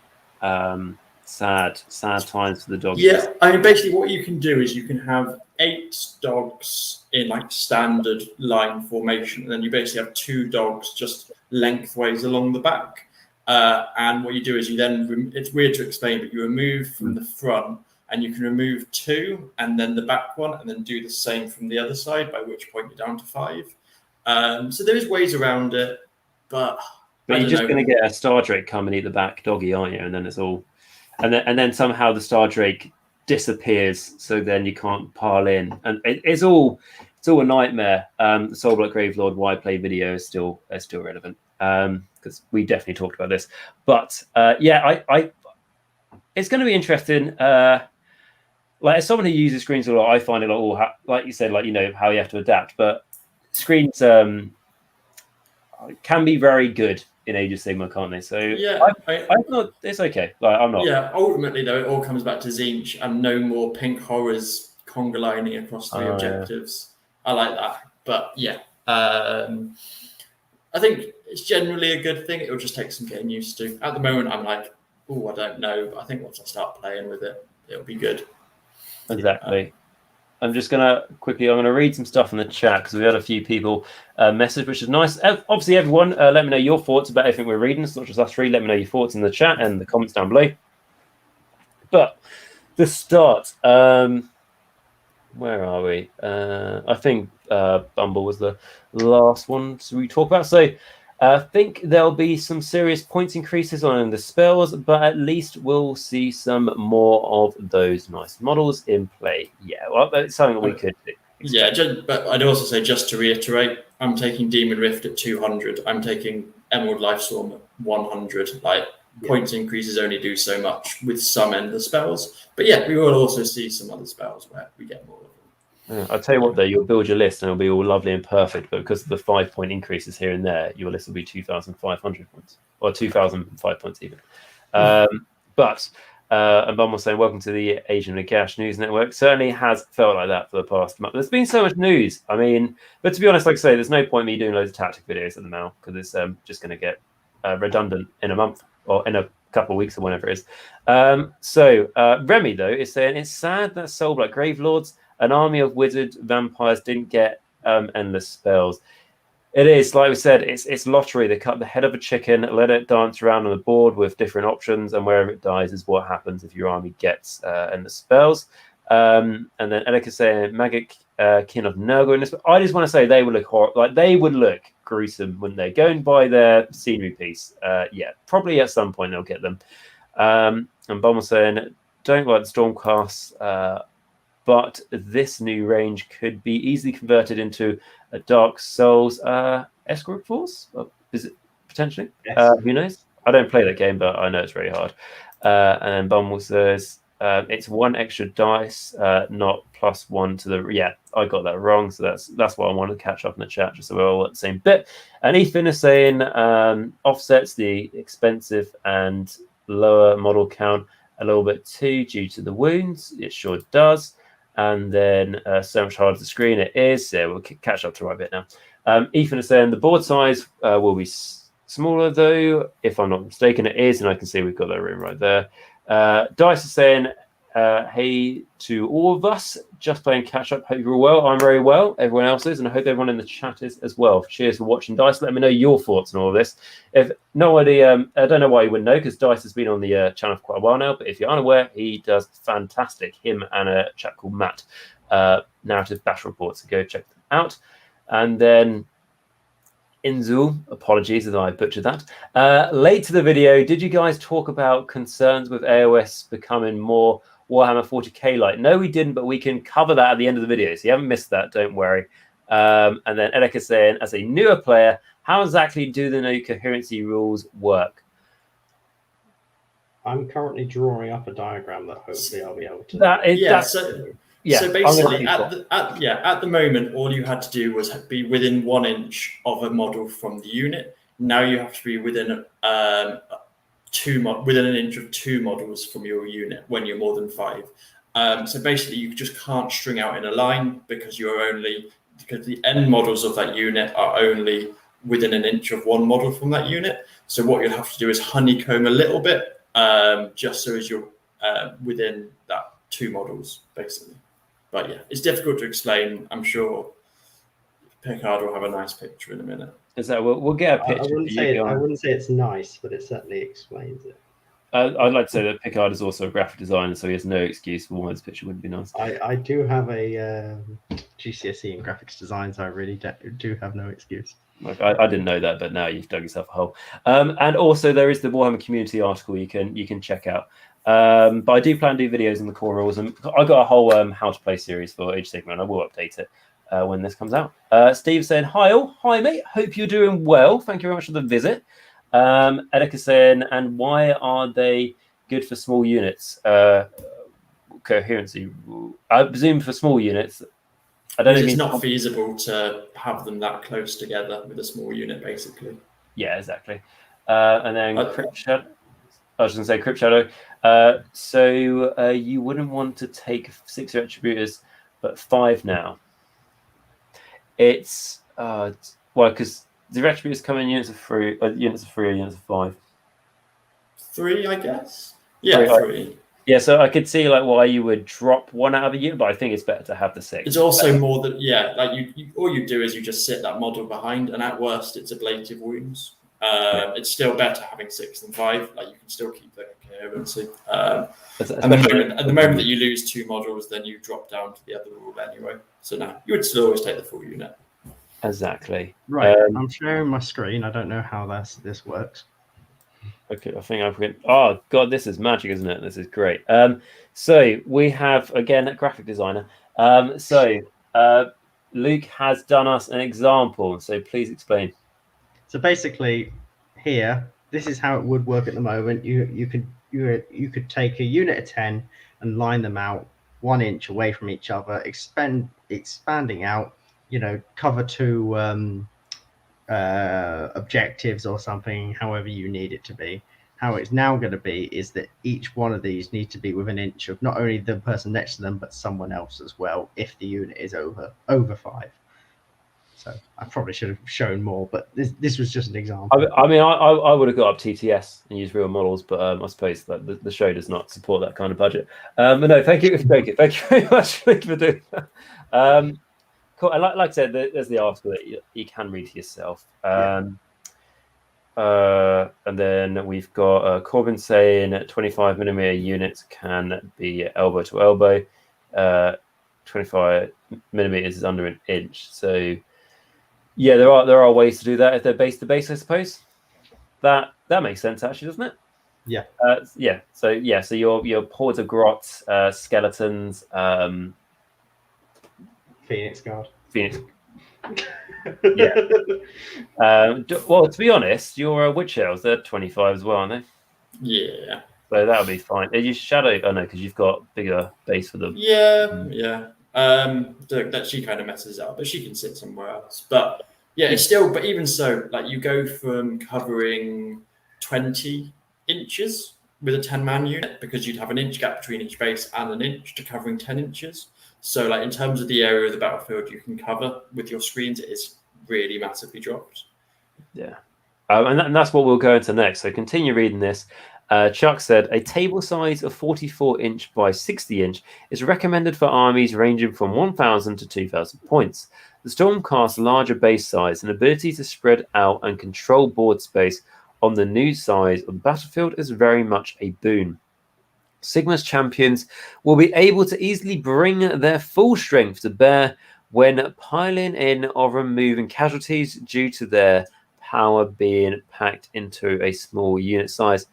Sad times for the dogs. Yeah, I mean, basically what you can do is you can have 8 dogs in like standard line formation, and then you basically have 2 dogs just lengthways along the back. And what you do is you then, it's weird to explain, but you remove from the front and you can remove 2 and then the back one and then do the same from the other side, by which point you're down to 5. So there is ways around it, but you're just going to get a Star Drake come and eat the back doggy, aren't you? And then it's all, and then somehow the Star Drake disappears, so then you can't pile in, and it's all a nightmare. The Soulblight Gravelord why play video is still relevant because we definitely talked about this. But I it's going to be interesting. Like as someone who uses screens a lot, I find it like you said, like how you have to adapt. But screens can be very good in Age of Sigmar, can't they? So yeah, I thought it's okay. Like I'm not. Yeah, ultimately though, it all comes back to Tzeentch and no more pink horrors conga lining across 3 objectives. Yeah. I like that, but yeah, I think it's generally a good thing. It will just take some getting used to. At the moment, I'm like, I don't know, but I think once I start playing with it, it'll be good. Exactly. I'm just going to read some stuff in the chat because we had a few people message, which is nice. Obviously, everyone, let me know your thoughts about everything we're reading. It's not just us three. Let me know your thoughts in the chat and the comments down below. But to start, where are we? I think Bumble was the last one we talk about. So I think there'll be some serious points increases on the spells, but at least we'll see some more of those nice models in play. Yeah, well, that's something we could do. Yeah, but I'd also say, just to reiterate, I'm taking Demon Rift at 200. I'm taking Emerald Lifestorm at 100. Points increases only do so much with some endless spells. But yeah, we will also see some other spells where we get more of them. Yeah, I'll tell you what, though, you'll build your list and it'll be all lovely and perfect, but because of the 5-point increases here and there, your list will be 2,500 points, or 2,005 points even. And Bum was saying, welcome to the Asian Nagash News Network. Certainly has felt like that for the past month. There's been so much news. I mean, but to be honest, like I say, there's no point me doing loads of tactic videos at the moment because it's just going to get redundant in a month or in a couple of weeks or whenever it is. Remy, though, is saying it's sad that Soulblight Gravelords An army of wizard vampires didn't get endless spells. It is, like we said, it's lottery. They cut the head of a chicken, let it dance around on the board with different options, and wherever it dies is what happens if your army gets endless spells. And then Elec is saying Magic Kin of Nurgle in this. I just want to say they would look they would look gruesome, wouldn't they? Going by their scenery piece, yeah, probably at some point they'll get them. And Bum was saying, don't like the Stormcasts, but this new range could be easily converted into a Dark Souls escort force. Is it potentially? Yes. Who knows? I don't play that game, but I know it's very hard. And Bumble says it's one extra dice, not +1 to the. Yeah, I got that wrong. So that's why I wanted to catch up in the chat, just so we're all at the same bit. And Ethan is saying offsets the expensive and lower model count a little bit too due to the wounds. It sure does. And then so much harder to screen it is. Yeah, we'll catch up to the right bit now. Ethan is saying the board size will be smaller, though. If I'm not mistaken, it is. And I can see we've got that room right there. Dice is saying, hey to all of us, just playing catch up. Hope you're all well. I'm very well. Everyone else is. And I hope everyone in the chat is as well. Cheers for watching, Dice. Let me know your thoughts on all of this. If nobody, I don't know why you wouldn't know, because Dice has been on the channel for quite a while now. But if you're unaware, he does fantastic. Him and a chap called Matt, narrative battle reports. So go check them out. And then Inzul, apologies as I butchered that. Late to the video, did you guys talk about concerns with AOS becoming more Warhammer 40k like? No, we didn't, but we can cover that at the end of the video, so you haven't missed that, don't worry. And then Edek is saying, as a newer player, how exactly do the new coherency rules work? I'm currently drawing up a diagram that hopefully I'll be able to. So basically, at the moment, all you had to do was be within 1 inch of a model from the unit. Now you have to be within within an inch of 2 models from your unit when you're more than 5. So basically, you just can't string out in a line because the end models of that unit are only within an inch of 1 model from that unit. So what you'll have to do is honeycomb a little bit, just so as you're within that 2 models, basically. But yeah, it's difficult to explain. I'm sure Picard will have a nice picture in a minute. Is that we'll get a picture? I wouldn't say it's nice, but it certainly explains it. I'd like to say that Picard is also a graphic designer, so he has no excuse for why this picture wouldn't be nice. I do have a GCSE in graphics design, so I really do have no excuse. Like, I didn't know that, but now you've dug yourself a hole. And also there is the Warhammer community article you can check out. But I do plan to do videos on the core rules, and I got a whole how to play series for Age of Sigmar, and I will update it when this comes out. Steve said, hi all, hi mate, hope you're doing well. Thank you very much for the visit. Edeka saying, and why are they good for small units? Coherency, I presume for small units. I don't know. It's not feasible to have them that close together with a small unit, basically. Yeah, exactly. And then Crypt Shadow. I was going to say Crypt Shadow. So you wouldn't want to take 6 attributors, but 5 now. It's because the attributes come in units of 3, units of 3, or units of 5. 3, I guess. Yeah, 3. Yeah, so I could see like why you would drop 1 out of a unit, but I think it's better to have the 6. It's also more that like you all you do is you just sit that model behind, and at worst it's ablative wounds. It's still better having 6 than 5. Like you can still keep the coherency. And the moment that you lose 2 models, then you drop down to the other rule anyway. So now you would still always take the full unit. Exactly. Right. I'm sharing my screen. I don't know how this works. Okay, I think I've got. Oh God, this is magic, isn't it? This is great. So we have again a graphic designer. Luke has done us an example. So please explain. So basically, here, this is how it would work at the moment. You could take a unit of 10 and line them out 1 inch away from each other, expanding out. Cover 2 objectives or something, however you need it to be. How it's now going to be is that each one of these needs to be within an inch of not only the person next to them, but someone else as well, if the unit is over 5. So I probably should have shown more, but this was just an example. I mean, I would have got up TTS and used real models, but I suppose that the show does not support that kind of budget. But no, thank you very much for doing that. Cool. And like I said, there's the article that you can read for yourself. And then we've got Corbin saying 25mm units can be elbow to elbow. 25mm is under an inch. So yeah, there are ways to do that if they're base to base, I suppose. That makes sense, actually, doesn't it? Yeah. Yeah. So your hordes of grots, skeletons, Phoenix Guard. Phoenix. Yeah. Well, to be honest, your witch elves, they're 25 as well, aren't they? Yeah. So that'll be fine. Are you shadow? Oh no, because you've got bigger base for them. Yeah. That she kind of messes up, but she can sit somewhere else. But yeah, it's still. But even so, like you go from covering 20 inches with a 10-man unit because you'd have an inch gap between each base and an inch to covering 10 inches. So, like in terms of the area of the battlefield you can cover with your screens, it is really massively dropped. Yeah, and that's what we'll go into next. So continue reading this. Chuck said a table size of 44 inch by 60 inch is recommended for armies ranging from 1,000 to 2,000 points. The Stormcast's larger base size and ability to spread out and control board space on the new size of the battlefield is very much a boon. Sigmar's champions will be able to easily bring their full strength to bear when piling in or removing casualties due to their power being packed into a small unit size.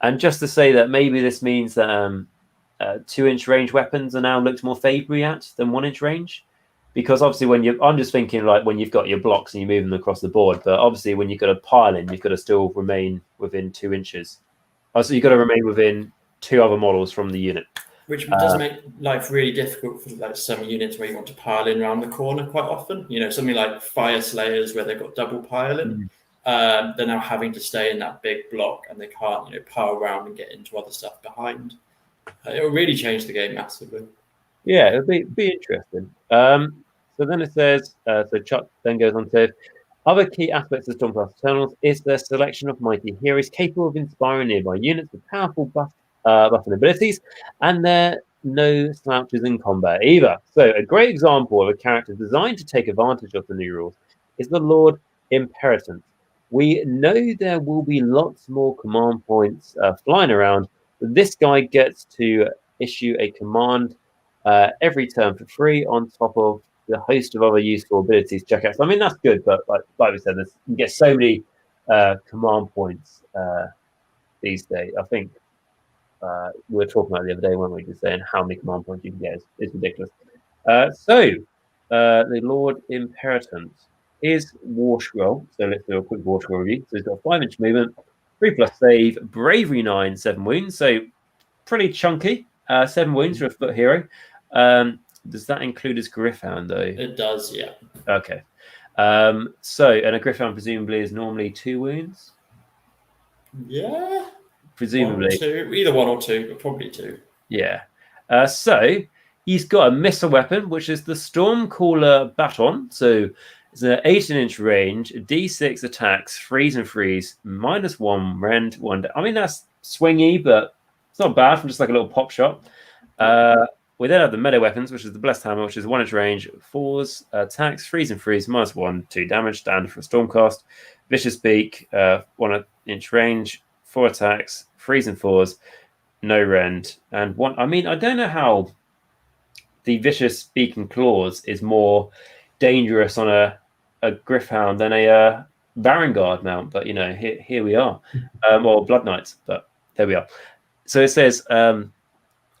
And just to say that maybe this means that 2-inch range weapons are now looked more favorably at than 1-inch range. Because obviously I'm just thinking like when you've got your blocks and you move them across the board, but obviously when you've got a pile in, you've got to still remain within 2 inches. So you've got to remain within 2 other models from the unit. Which does make life really difficult for like some units where you want to pile in around the corner quite often. You know, something like Fire Slayers where they've got double piling. They're now having to stay in that big block and they can't, pile around and get into other stuff behind. It'll really change the game massively. Yeah, it'll be interesting. So then it says, so Chuck then goes on to say, other key aspects of Stormcast Eternals is their selection of mighty heroes capable of inspiring nearby units with powerful buffing abilities, and they're no slouches in combat either. So a great example of a character designed to take advantage of the new rules is the Lord Imperator. We know there will be lots more command points flying around, but this guy gets to issue a command every turn for free on top of the host of other useful abilities. Jacq.l. So, I mean, that's good, but like we said, you get so many command points these days. I think we were talking about the other day, weren't we? Just saying how many command points you can get is ridiculous. So the Lord Imperator is War Scroll. So let's do a quick War Scroll review. So he's got a 5-inch movement, 3+ save, Bravery 9, 7 wounds. So pretty chunky. 7 wounds for a foot hero. Does that include his Griffhound, though? It does, yeah. Okay. And a Griffhound presumably is normally 2 wounds? Yeah. Presumably. 1 or 2. Either 1 or 2, but probably 2. Yeah. So he's got a missile weapon, which is the Stormcaller Baton. So it's an 18-inch range, D6 attacks, freeze and freeze, -1 rend, 1. I mean, that's swingy, but it's not bad from just like a little pop shot. We then have the melee weapons, which is the Blessed Hammer, which is 1-inch range, 4s, attacks, freeze and freeze, -1, 2 damage, standard for a Stormcast. Vicious Beak, 1-inch range, 4 attacks, freeze and 4s, no rend, and 1. I mean, I don't know how the Vicious Beak and Claws is more dangerous on a Griffhound than a Varangard mount, but here we are, or Blood Knights, but there we are. So it says,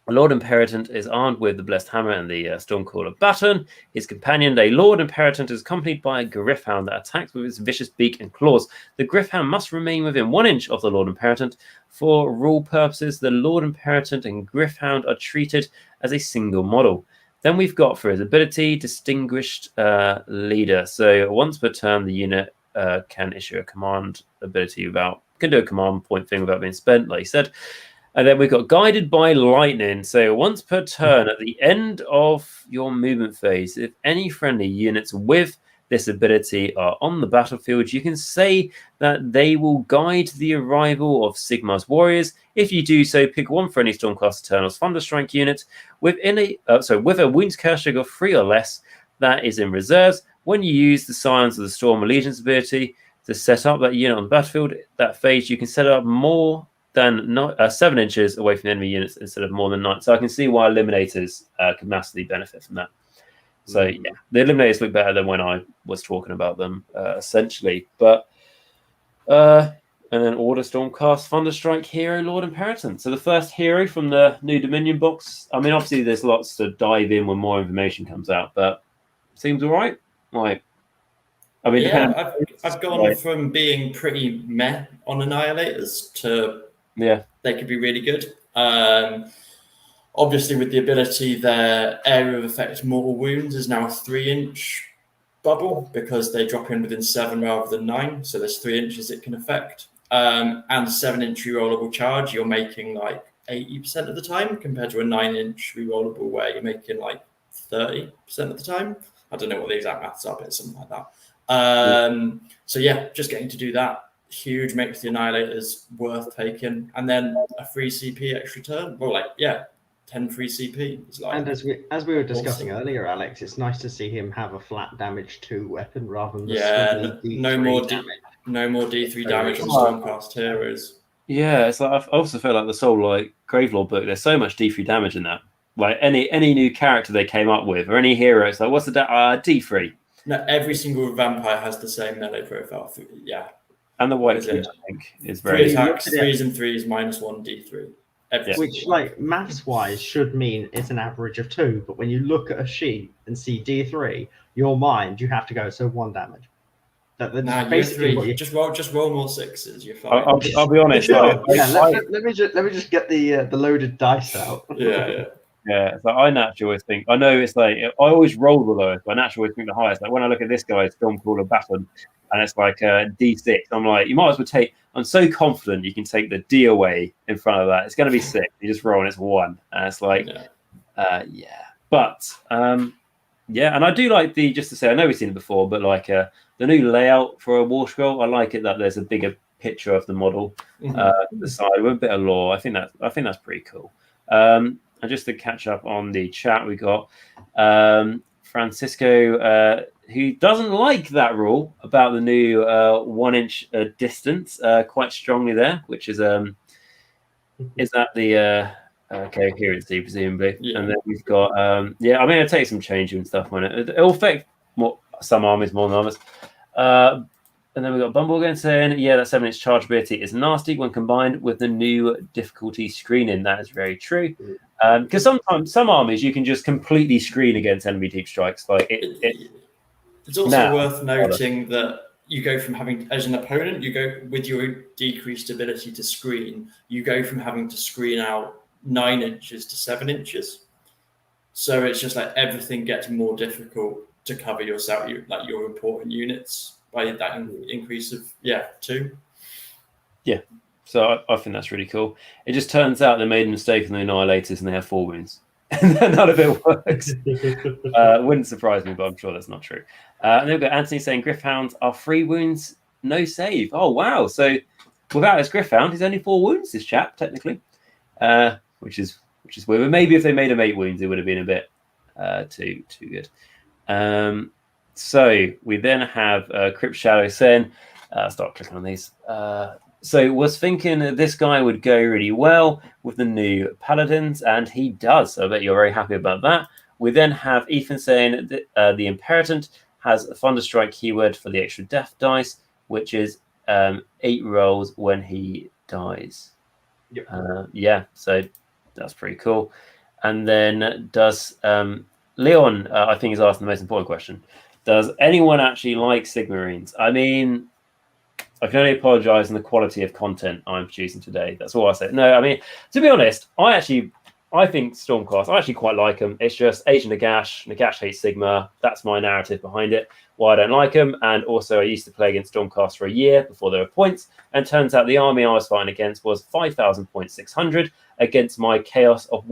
Lord Imperator is armed with the Blessed Hammer and the Stormcaller Baton. His companion, the Lord Imperator, is accompanied by a Griffhound that attacks with its vicious beak and claws. The Griffhound must remain within 1 inch of the Lord Imperator. For rule purposes, the Lord Imperator and Griffhound are treated as a single model. Then we've got, for his ability, Distinguished Leader. So once per turn, the unit can issue a command ability can do a command point thing without being spent, like you said. And then we've got Guided by Lightning. So once per turn, at the end of your movement phase, if any friendly units with this ability are on the battlefield, you can say that they will guide the arrival of Sigmar's warriors. If you do so, pick one for any Stormcast Eternals Thunderstrike unit with a wounds casting of 3 or less that is in reserves. When you use the Scions of the Storm Allegiance ability to set up that unit on the battlefield, that phase, you can set it up more than 7 inches away from the enemy units instead of more than 9. So I can see why Eliminators could massively benefit from that. So yeah, the Eliminators look better than when I was talking about them, essentially. But and then Order Stormcast Thunderstrike Hero Lord Imperator. So the first hero from the new Dominion box. I mean, obviously there's lots to dive in when more information comes out, but seems all right. Like, I mean, yeah, I've gone from being pretty meh on Annihilators to they could be really good. Obviously, with the ability, their area of effect mortal wounds is now a 3-inch bubble because they drop in within 7 rather than 9. So there's 3 inches it can affect. And 7-inch rerollable charge, you're making like 80% of the time compared to a 9-inch rerollable where you're making like 30% of the time. I don't know what the exact maths are, but it's something like that. So yeah, just getting to do that. Huge, makes the Annihilators worth taking. And then a free CP extra turn. Well, 10 free CP. Is like, and as we were discussing earlier, Alex, it's nice to see him have a flat damage 2 weapon rather than the no more D3 damage on Stormcast heroes. Yeah, it's like I also feel like the Soul Gravelord book. There's so much D3 damage in that. Like any new character they came up with or any hero, it's like what's the D3? No, every single vampire has the same melee profile. Yeah, and the white kid, I think, is very 3 attacks, 3s and 3s -1 D3. Which, maths-wise, should mean it's an average of 2. But when you look at a sheet and see D3, your mind, you have to go, so 1 damage. Basically, just roll more 6s. You're fine. I'll be honest. Let me just get the loaded dice out. Yeah. So I naturally always think. I know it's like I always roll the lowest, but I naturally always think the highest. Like when I look at this guy's Stormcaller Baton, and it's like a D6. I'm like, you might as well take. I'm so confident you can take the D away in front of that. It's going to be 6. You just roll and it's 1, and it's like, But and I do like just to say, I know we've seen it before, but like the new layout for a War Scroll, I like it that there's a bigger picture of the model the side with a bit of lore. I think that's pretty cool. And just to catch up on the chat, we got Francisco, who doesn't like that rule about the new 1-inch distance quite strongly there, which is that the coherency, presumably. Yeah. And then we've got, it'll take some change and stuff on it. It'll affect some armies more than others. And then we've got Bumble again saying, that 7-inch charge ability is nasty when combined with the new difficulty screening. That is very true. Because sometimes some armies you can just completely screen against enemy deep strikes. Like it's also worth noting that you go from having, as an opponent, you go with your decreased ability to screen, you go from having to screen out 9 inches to 7 inches. So it's just like everything gets more difficult to cover your important units by that increase of 2. Yeah. So I think that's really cool. It just turns out they made a mistake on the Annihilators and they have 4 wounds. And none of it works. Wouldn't surprise me, but I'm sure that's not true. And then we've got Anthony saying Gryph-hounds are 3 wounds, no save. Oh, wow. So without his Gryph-hound, he's only 4 wounds, this chap, technically. Which is weird. But maybe if they made him 8 wounds, it would have been a bit too good. So we then have Crypt Shadow saying, start clicking on these. So was thinking that this guy would go really well with the new Paladins, and he does. So I bet you're very happy about that. We then have Ethan saying that the Imperator has a Thunderstrike keyword for the extra death dice, which is 8 rolls when he dies. Yep. So that's pretty cool. And then does Leon, I think, is asking the most important question. Does anyone actually like Sigmarines? I mean, I can only apologise on the quality of content I'm producing today. That's all I say. No, I mean, to be honest, I think Stormcast, I actually quite like them. It's just Agent Nagash. Nagash hates Sigmar. That's my narrative behind it. Why I don't like them. And also, I used to play against Stormcast for a year before there were points. And turns out the army I was fighting against was 5,000 points, 600 against my chaos of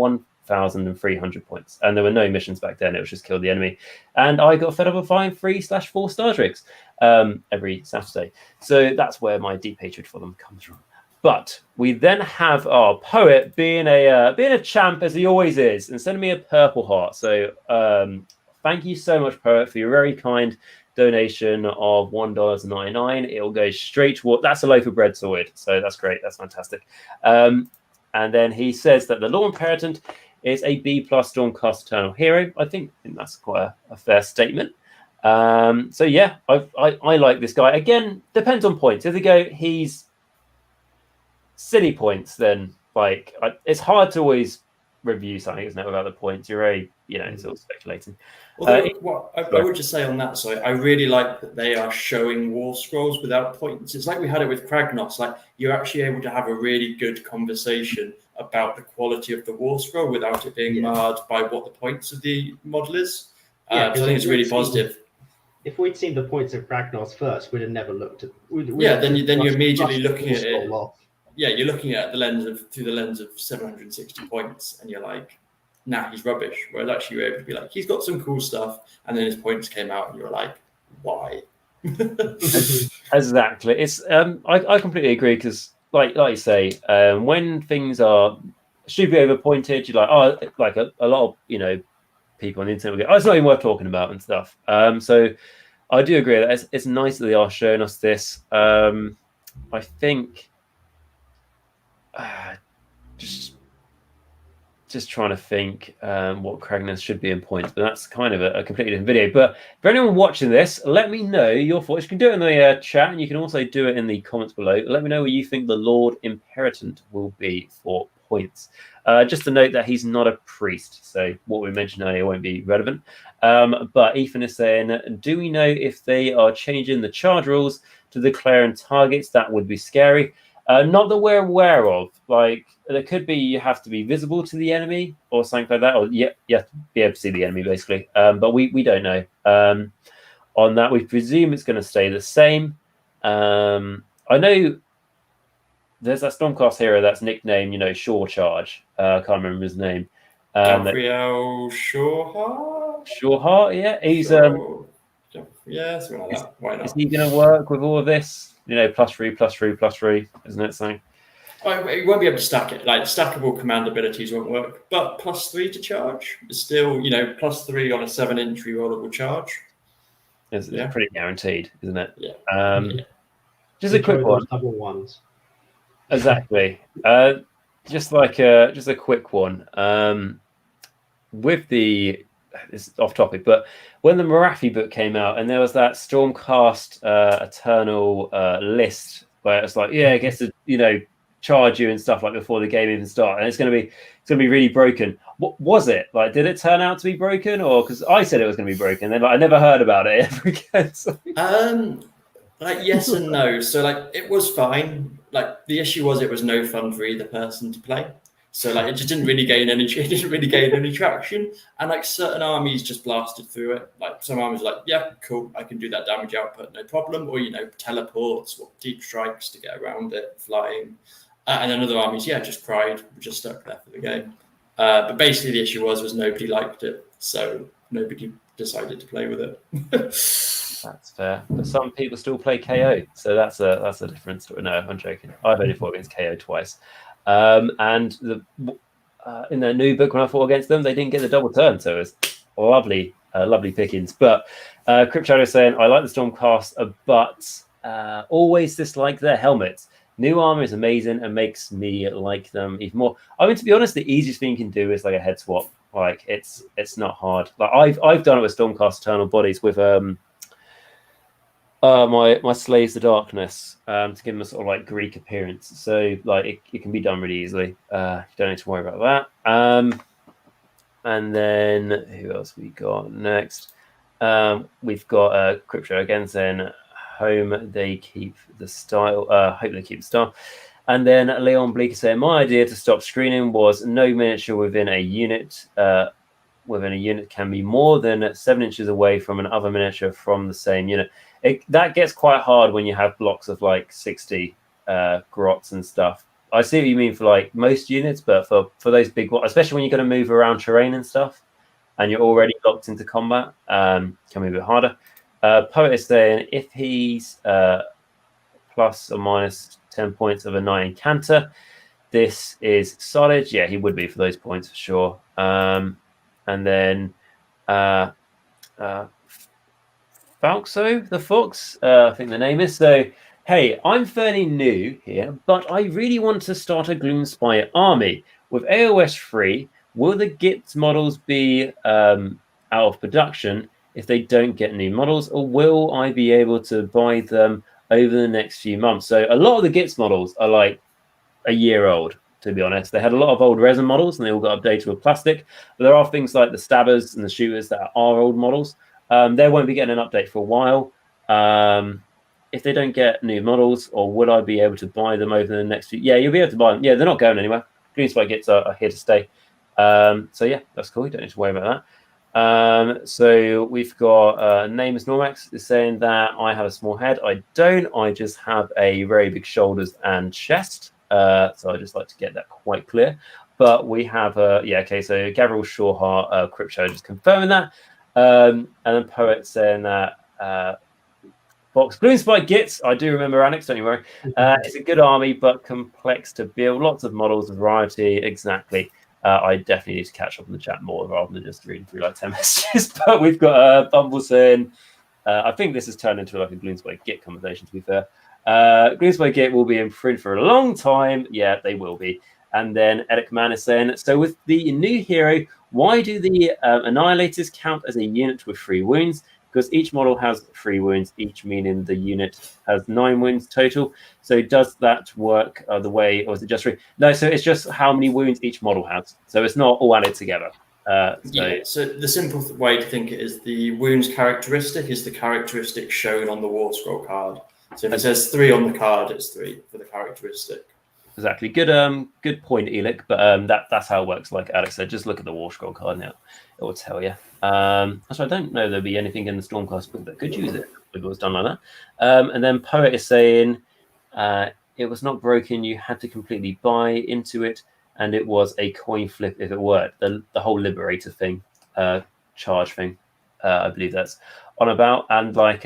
1,300 points. And there were no missions back then. It was just kill the enemy. And I got fed up of buying 3/4 Star Tricks every Saturday. So that's where my deep hatred for them comes from. But we then have our poet being a champ as he always is and sending me a purple heart. So thank you so much, poet, for your very kind donation of $1.99. It'll go straight to that's a loaf of bread sorted. So that's great. That's fantastic. And then he says that the Law Imperatant is a B+ Stormcast Eternal hero. I think that's quite a fair statement. So yeah, I like this guy. Again, depends on points. If they go, he's silly points, then like it's hard to always review something, isn't it, without the points? You're very, it's all speculating. Although, I would just say on that side, I really like that they are showing war scrolls without points. It's like we had it with Kragnos. Like you're actually able to have a really good conversation about the quality of the war scroll without it being marred by what the points of the model is. So I think it's really positive. If we'd seen the points of Kragnos first, we'd have never looked at. Then you're immediately looking at it. Yeah, you're looking at through the lens of 760 points, and you're like, nah, he's rubbish. Whereas actually you're able to be like, he's got some cool stuff, and then his points came out, and you're like, why? Exactly. It's I completely agree because, like you say, when things are stupidly overpointed, you're like, oh, like a lot of people on the internet will go, oh, it's not even worth talking about and stuff. So I do agree that it's nice that they are showing us this. I think. Just trying to think what Kragnos should be in points, but that's kind of a completely different video. But for anyone watching this, let me know your thoughts. You can do it in the chat, and you can also do it in the comments below. Let me know what you think the Lord Imperatant will be for points. Just to note that he's not a priest, so what we mentioned earlier won't be relevant. But Ethan is saying, do we know if they are changing the charge rules to declaring targets? That would be scary. Not that we're aware of. Like there could be you have to be visible to the enemy or something like that, or you have to be able to see the enemy basically. But we don't know. On that, we presume it's going to stay the same. I know there's that Stormcast hero that's nicknamed, Shore Charge. I can't remember his name. Gabriel Shoreheart? Shoreheart, yeah. He's yeah, something like that. Why not? Is he going to work with all of this? +3, isn't it? So you won't be able to stack it. Like stackable command abilities won't work, but +3 to charge is still, +3 on a 7-inch rerollable charge. It's pretty guaranteed, isn't it? Yeah. Just a quick one. Double ones. Exactly. Just a quick one. With the. It's off topic, but when the Marathi book came out and there was that Stormcast Eternal list where it's like, it gets to charge you and stuff like before the game even starts, and it's going to be really broken. What was it like? Did it turn out to be broken, or because I said it was going to be broken, then I never heard about it ever again? So. Yes and no. So it was fine. The issue was it was no fun for either person to play. So it just didn't really gain any. It didn't really gain any traction, and certain armies just blasted through it. Some armies were yeah, cool, I can do that damage output, no problem. Or teleports, or deep strikes to get around it, flying. And then other armies, just cried, were just stuck there for the game. But basically, the issue was nobody liked it, so nobody decided to play with it. That's fair, but some people still play KO, so that's a different story. No, I'm joking. I've only fought against KO twice. And in their new book, when I fought against them, they didn't get the double turn, so it was lovely pickings. But Crypt Shadow is saying, I like the Stormcast, but always dislike their helmets. New armor is amazing and makes me like them even more. I mean, to be honest, the easiest thing you can do is a head swap. It's not hard. I've done it with Stormcast Eternal bodies with my Slaves of Darkness to give them a sort of Greek appearance. So it can be done really easily. You don't need to worry about that. And then who else we got next? We've got Crypto again saying home they keep the style. Hope they keep the style. And then Leon Bleeker saying my idea to stop screening was no miniature within a unit. Within a unit can be more than 7 inches away from another miniature from the same unit. That gets quite hard when you have blocks of 60 grots and stuff. I see what you mean for like most units, but for those big ones, especially when you're going to move around terrain and stuff, and you're already locked into combat, can be a bit harder. Poet is saying if he's plus or minus 10 points of a 9 Canter, this is solid. Yeah, he would be for those points for sure. And then Falxo, the Fox, I think the name is. So, hey, I'm fairly new here, but I really want to start a Gloomspire army. With AOS free, will the Gits models be out of production if they don't get new models, or will I be able to buy them over the next few months? So a lot of the Gits models are like a year old, to be honest. They had a lot of old resin models and they all got updated with plastic. But there are things like the stabbers and the shooters that are old models. They won't be getting an update for a while. If they don't get new models, or would I be able to buy them over the next few? Yeah, you'll be able to buy them. Yeah, they're not going anywhere. Gloomspire Gits are here to stay. So yeah, that's cool. You don't need to worry about that. So we've got name is Normax is saying that I have a small head. I don't. I just have a very big shoulders and chest. So I just like to get that quite clear. But we have yeah, okay. So Gabriel Shawheart, Crypto, just confirming that. And then Poet saying that Box Gloomspire Gits. I do remember Alex. Don't you worry. It's a good army, but complex to build. Lots of models, variety. Exactly. I definitely need to catch up in the chat more rather than just reading through like 10 messages. But we've got Bumble saying, I think this has turned into like a Gloomspire Git conversation, to be fair. Gloomspire Git will be in print for a long time. Yeah, they will be. And then Eric Mann is saying, so with the new hero, why do the Annihilators count as a unit with 3 wounds? Because each model has 3 wounds, each meaning the unit has 9 wounds total. So does that work the way, or is it just 3? No, so it's just how many wounds each model has. So it's not all added together. Yeah, so the simple way to think it is the wounds characteristic is the characteristic shown on the War Scroll card. So if it says 3 on the card, it's 3 for the characteristic. Exactly. Good point, Elic. But that's how it works. Like Alex said, just look at the War Scroll card now. It will tell you. So I don't know there'll be anything in the Stormcast book that could use it if it was done like that. And then Poet is saying it was not broken. You had to completely buy into it, and it was a coin flip if it worked. The whole Liberator thing, charge thing, I believe that's on about. And like,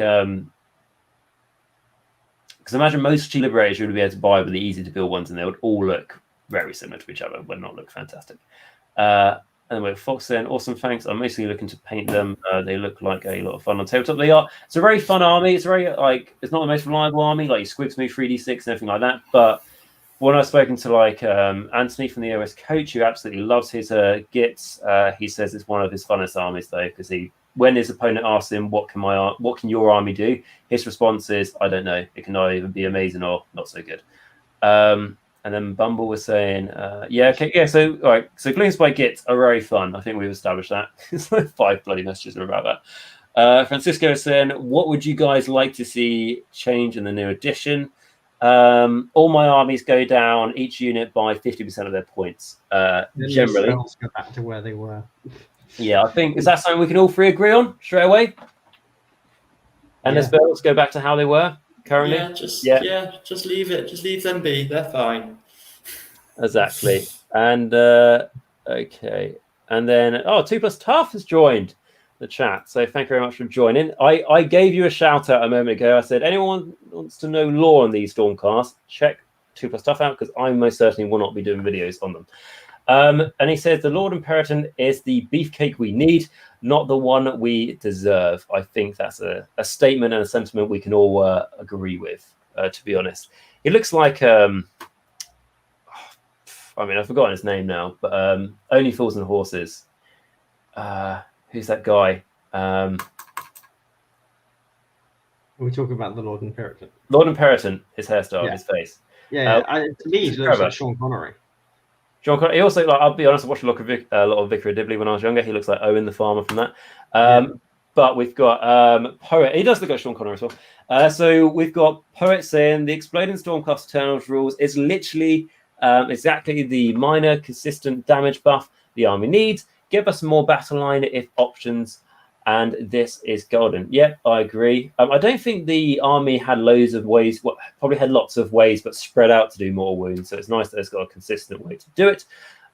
because imagine most Liberators you would be able to buy with the easy to build ones, and they would all look very similar to each other, but not look fantastic. And with Fox saying, awesome, thanks. I'm mostly looking to paint them. They look like a lot of fun on tabletop. They are. It's a very fun army. It's very it's not the most reliable army. Like Squigs move 3d6 and everything like that. But when I've spoken to like Anthony from the OS coach, who absolutely loves his Gits, he says it's one of his funnest armies though, because when his opponent asks him, what can your army do? His response is, I don't know. It can either be amazing or not so good. And then Bumble was saying, yeah, okay, yeah, so all right, so Gloomspire Gits are very fun. I think we've established that. It's like 5 bloody messages about that. Francisco is saying, what would you guys like to see change in the new edition? All my armies go down each unit by 50% of their points. Generally, spells go back to where they were. Yeah, I think is that something we can all 3 agree on straight away? And the spells go back to how they were currently. Just leave it. Just leave them be. They're fine. Exactly. And okay, and then 2+ Tough has joined the chat. So thank you very much for joining. I gave you a shout out a moment ago. I said anyone wants to know lore on these Stormcasts, check 2+ Tough out, because I most certainly will not be doing videos on them. And he says the Lord Imperator is the beefcake we need, not the one we deserve. I think that's a statement and a sentiment we can all agree with, to be honest. It looks like, I mean, I've forgotten his name now, but Only Fools and Horses. Who's that guy? Are we talking about the Lord Imperator? Lord Imperator, his hairstyle, his face. Yeah, to me, he looks like Sean Connery. John Connery. He also, like, I'll be honest, I watched a lot of Vicar of Dibley when I was younger. He looks like Owen the farmer from that. But we've got Poet. He does look like Sean Connery as well. So we've got Poet saying the Exploding Stormcast Eternals rules is literally exactly the minor, consistent damage buff the army needs. Give us more battle line if options and this is golden. Yep, I agree. I don't think the army had loads of ways. Well, probably had lots of ways, but spread out to do more wounds. So it's nice that it's got a consistent way to do it.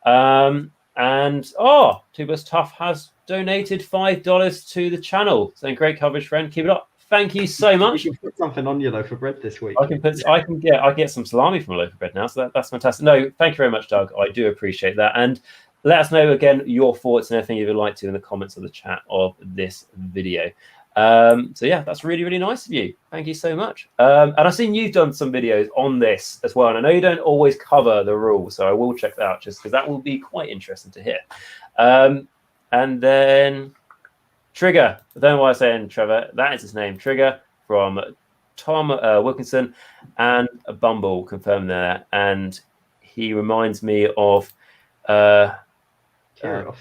And Tubus Tough has donated $5 to the channel. Saying great coverage, friend. Keep it up. Thank you so much. You can put something on your loaf of bread this week. I can get some salami from a loaf of bread now. So that's fantastic. No, thank you very much, Doug. I do appreciate that. And let us know again your thoughts and anything you would like to in the comments of the chat of this video. So yeah, that's really, really nice of you. Thank you so much. And I've seen you've done some videos on this as well. And I know you don't always cover the rules, so I will check that out just because that will be quite interesting to hear. And then Trigger, I don't know why I'm saying Trevor, that is his name, Trigger, from Tom Wilkinson and Bumble confirmed there. And he reminds me of Kirov.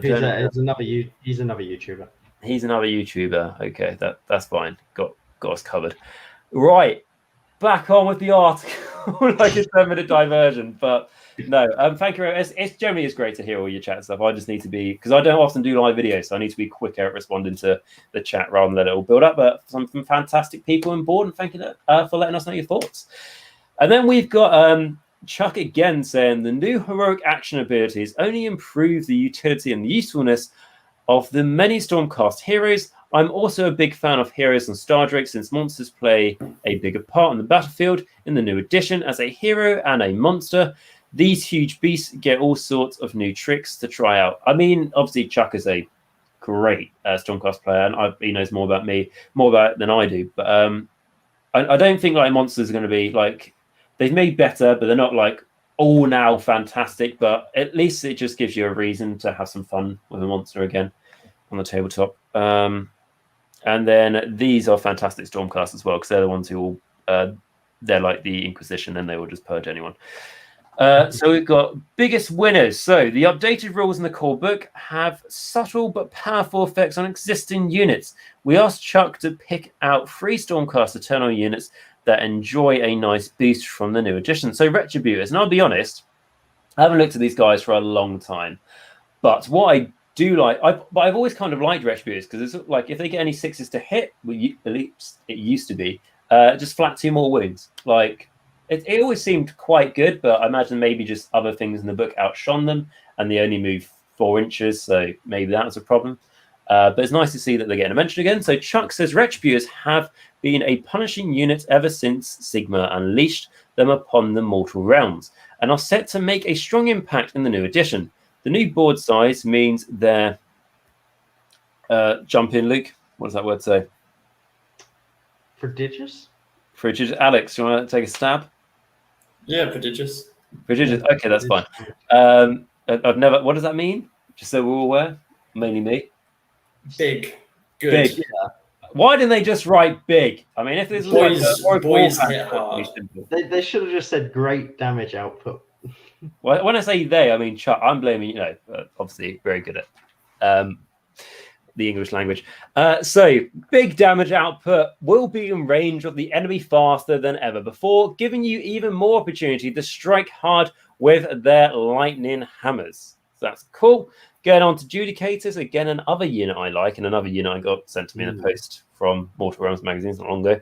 He's another YouTuber. He's another YouTuber. Okay, that's fine. Got us covered. Right, back on with the article. Like a 10-minute diversion, but no. Thank you. It's generally is great to hear all your chat stuff. I just need to be, because I don't often do live videos, so I need to be quicker at responding to the chat rather than let it all build up. But some fantastic people on board, and thank you for letting us know your thoughts. And then we've got Chuck again saying the new heroic action abilities only improve the utility and the usefulness of the many Stormcast heroes. I'm also a big fan of heroes and Star Drake since monsters play a bigger part on the battlefield in the new edition. As a hero and a monster, these huge beasts get all sorts of new tricks to try out. I mean, obviously Chuck is a great Stormcast player, and he knows more about it than I do. But I don't think like monsters are going to be like, they've made better, but they're not like all now fantastic. But at least it just gives you a reason to have some fun with a monster again on the tabletop. And then these are fantastic Stormcast as well, because they're the ones who will, they're like the Inquisition, and they will just purge anyone. So we've got biggest winners. So the updated rules in the core book have subtle but powerful effects on existing units. We asked Chuck to pick out 3 Stormcast Eternal units that enjoy a nice boost from the new edition. So Retributors, and I'll be honest, I haven't looked at these guys for a long time, but what I do like, I've always kind of liked Retributors, because it's like if they get any 6s to hit, at least it used to be, just flat 2 more wounds. Like it always seemed quite good, but I imagine maybe just other things in the book outshone them, and they only move 4 inches, so maybe that was a problem. But it's nice to see that they're getting mentioned again. So Chuck says Retributors have been a punishing unit ever since Sigmar unleashed them upon the mortal realms, and are set to make a strong impact in the new edition. The new board size means they're jump in, Luke. What does that word say? Prodigious. Prodigious. Alex, do you want to take a stab? Yeah, prodigious. Prodigious. Okay, that's fine. I've never. What does that mean? Just so we're all aware. Mainly me. Big. Good. Big. Yeah. Why didn't they just write big? I mean, if this was boys hit hard. They should have just said great damage output. Well, when I say they, I mean Chuck. I'm blaming, obviously very good at the English language. So big damage output will be in range of the enemy faster than ever before, giving you even more opportunity to strike hard with their lightning hammers. So that's cool. Going on to Judicators, again, another unit I like, and another unit I got sent to me in a post from Mortal Realms magazine not long ago.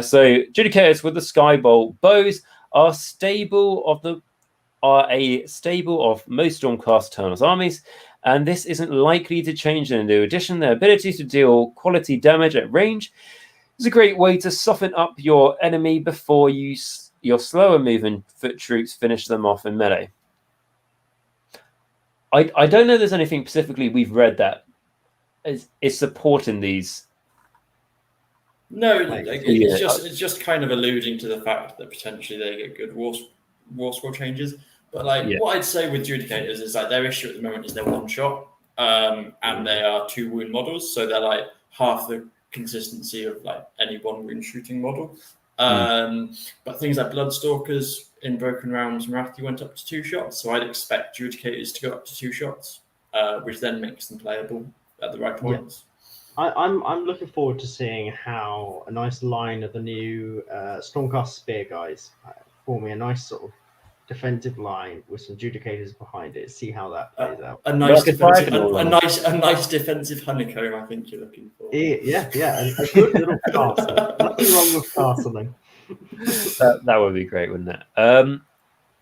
So Judicators with the Skybolt bows are a stable of most Stormcast Eternals armies, and this isn't likely to change in a new edition. Their ability to deal quality damage at range is a great way to soften up your enemy before your slower moving foot troops finish them off in melee. I don't know if there's anything specifically we've read that is supporting these. No, it's just kind of alluding to the fact that potentially they get good war score changes. But what I'd say with Judicators is like their issue at the moment is they're one shot, and they are 2 wound models, so they're like half the consistency of like any 1 wound shooting model. But things like Bloodstalkers in Broken Realms and Wrath went up to 2 shots, so I'd expect Judicators to go up to 2 shots, which then makes them playable at the right points. Yeah. I'm looking forward to seeing how a nice line of the new Stormcast Spear guys form me a nice sort of defensive line with some judicators behind it. See how that plays out. A nice defensive honeycomb, I think you're looking for. Yeah, a good little castle. Nothing wrong with castling. That would be great, wouldn't it?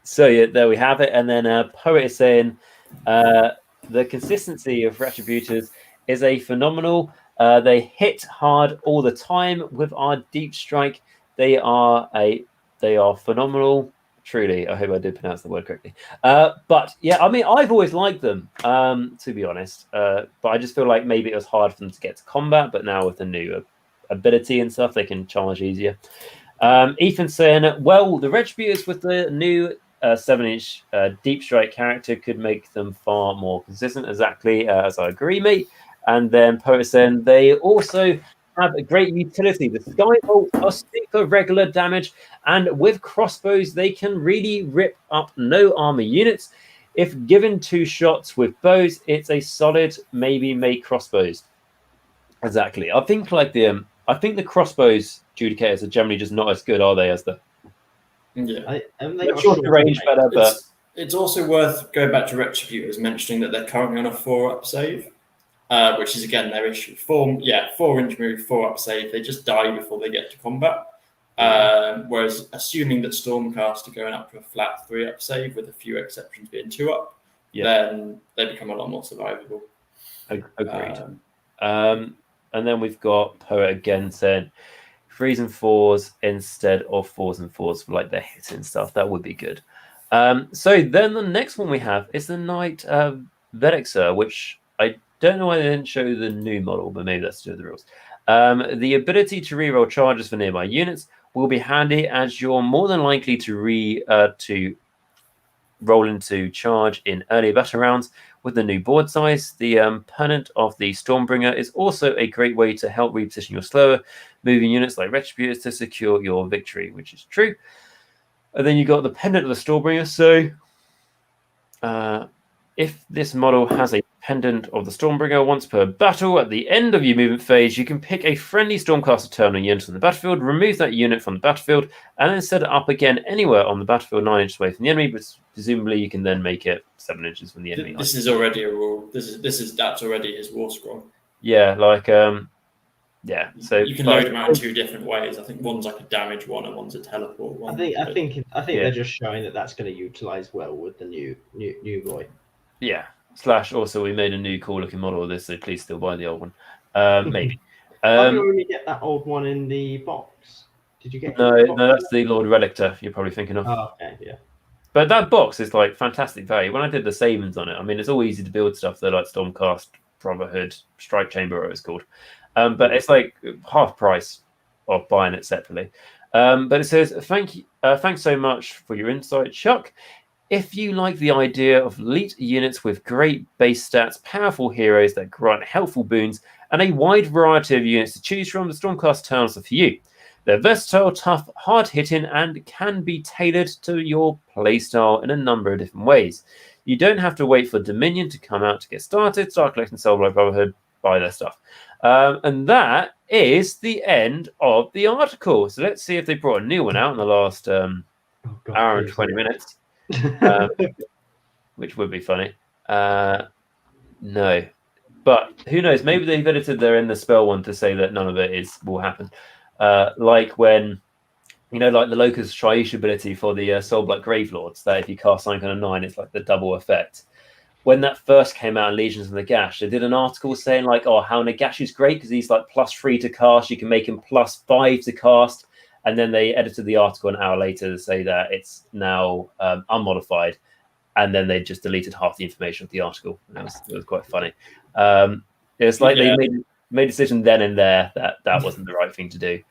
So yeah, there we have it. And then Poet is saying the consistency of Retributors is a phenomenal. They hit hard all the time with our deep strike. They are phenomenal. Truly, I hope I did pronounce the word correctly. But yeah, I mean, I've always liked them, to be honest. But I just feel like maybe it was hard for them to get to combat. But now with the new ability and stuff, they can charge easier. Ethan saying, well, the Retributors with the new 7-inch deep strike character could make them far more consistent. Exactly, as I agree, mate. And then Poet saying they also have a great utility. The Skybolts are super regular damage, and with crossbows, they can really rip up no armor units. If given 2 shots with bows, it's a solid maybe make crossbows. Exactly. I think the crossbows judicators are generally just not as good, are they, as the short range better, but it's also worth going back to Retributors mentioning that they're currently on a 4-up save. Which is again their issue. 4-inch move, 4-up save. They just die before they get to combat. Whereas assuming that Stormcast are going up to a flat 3-up save with a few exceptions being 2-up, then they become a lot more survivable. Agreed. And then we've got Poet again saying 3s and 4s instead of 4s and 4s for like their hitting stuff. That would be good. So then the next one we have is the Knight Vedexer, which I don't know why they didn't show the new model, but maybe that's to do with the rules. The ability to reroll charges for nearby units will be handy, as you're more than likely to roll into charge in earlier battle rounds with the new board size. The pennant of the Stormbringer is also a great way to help reposition your slower moving units like Retributors to secure your victory, which is true. And then you got the pennant of the Stormbringer. So if this model has a pendant of the Stormbringer once per battle, at the end of your movement phase, you can pick a friendly Stormcast Eternal unit on the battlefield, remove that unit from the battlefield, and then set it up again anywhere on the battlefield 9 inches away from the enemy, but presumably you can then make it 7 inches from the enemy. This is already a rule. That's already his war scroll. Yeah, like yeah. So you can load them out in 2 different ways. I think one's like a damage one and one's a teleport one. I think they're just showing that that's going to utilize well with the new boy. Yeah. / also we made a new cool looking model of this, so please still buy the old one. Maybe. How do you only get that old one in the box? Did you get No, that's the Lord Relictor you're probably thinking of. Oh, okay, yeah. But that box is like fantastic value. When I did the savings on it, I mean, it's all easy to build stuff. They're like Stormcast, Brotherhood, Strike Chamber, whatever it's called. But it's like half price of buying it separately. But it says, thanks so much for your insight, Chuck. If you like the idea of elite units with great base stats, powerful heroes that grant helpful boons, and a wide variety of units to choose from, the Stormcast Eternals are for you. They're versatile, tough, hard-hitting, and can be tailored to your playstyle in a number of different ways. You don't have to wait for Dominion to come out to get started. Start collecting Soulblight Brotherhood, buy their stuff. And that is the end of the article. So let's see if they brought a new one out in the last hour and 20 minutes. Which would be funny. No, but who knows? Maybe they've edited their in the spell one to say that none of it will happen. Like when like the Locust Triush ability for the Soulblight Gravelords, that if you cast something on a 9, it's like the double effect. When that first came out in Legions of Nagash, they did an article saying like, oh, how Nagash is great because he's like +3 to cast. You can make him +5 to cast. And then they edited the article an hour later to say that it's now unmodified. And then they just deleted half the information of the article. And it was quite funny. It's like they made a decision then and there that wasn't the right thing to do.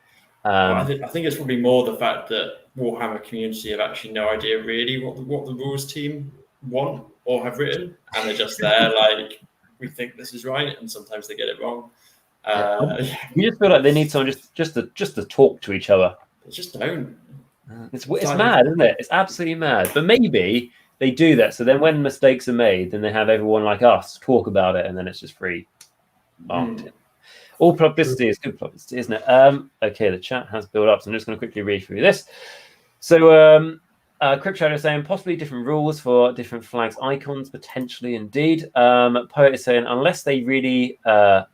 I think it's probably more the fact that Warhammer community have actually no idea really what the rules team want or have written. And they're just there like, we think this is right. And sometimes they get it wrong. You just feel like they need someone just to talk to each other. They just don't. It's mad, isn't it? It's absolutely mad. But maybe they do that. So then when mistakes are made, then they have everyone like us talk about it, and then it's just free marketing. All publicity is good publicity, isn't it? Okay, the chat has built up, so I'm just going to quickly read through this. So Crypt Shadow is saying possibly different rules for different flags icons, potentially indeed. Poet is saying unless they really up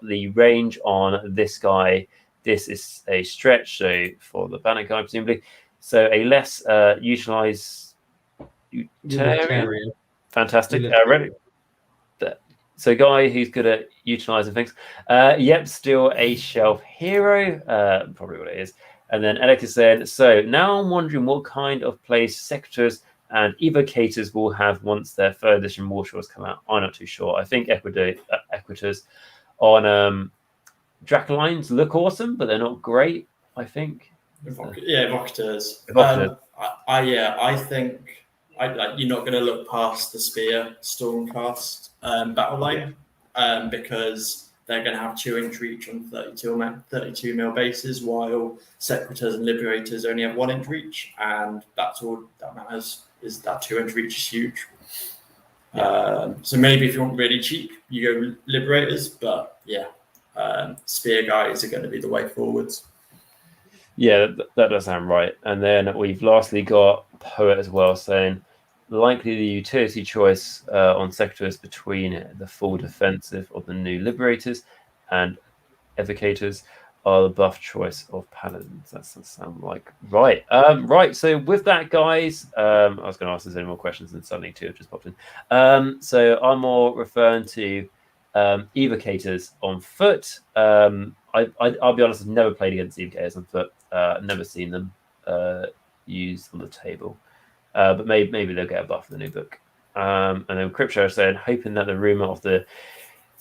the range on this guy, this is a stretch. So for the banner guy, presumably, so a less utilized utilitarian. Fantastic. Ready? So guy who's good at utilizing things. Yep, still a shelf hero. Probably what it is. And then Alex is saying, so now I'm wondering what kind of place sectors and evocators will have once their third edition Warshaws come out. I'm not too sure. I think equitors on Dracolines look awesome, but they're not great, I think. Evocators. I think you're not going to look past the Spear Stormcast battle line because they're going to have 2-inch reach on 32 mil bases, while Secretors and Liberators only have 1-inch reach, and that's all that matters. Is that 2-inch reach is huge. So maybe if you want really cheap, you go Liberators, but Spear guys are going to be the way forwards. Yeah, that does sound right. And then we've lastly got Poet as well saying, likely the utility choice on sectors between the full defensive of the new Liberators and Evocators are the buff choice of Paladins. That doesn't sound like right. Right. So with that, guys, I was going to ask if there's any more questions, and suddenly two have just popped in. So I'm more referring to Evocators on foot. I'll be honest, I've never played against Evocators on foot. Never seen them used on the table. But maybe they'll get a buff in the new book. And then Crypto said, hoping that the rumor of the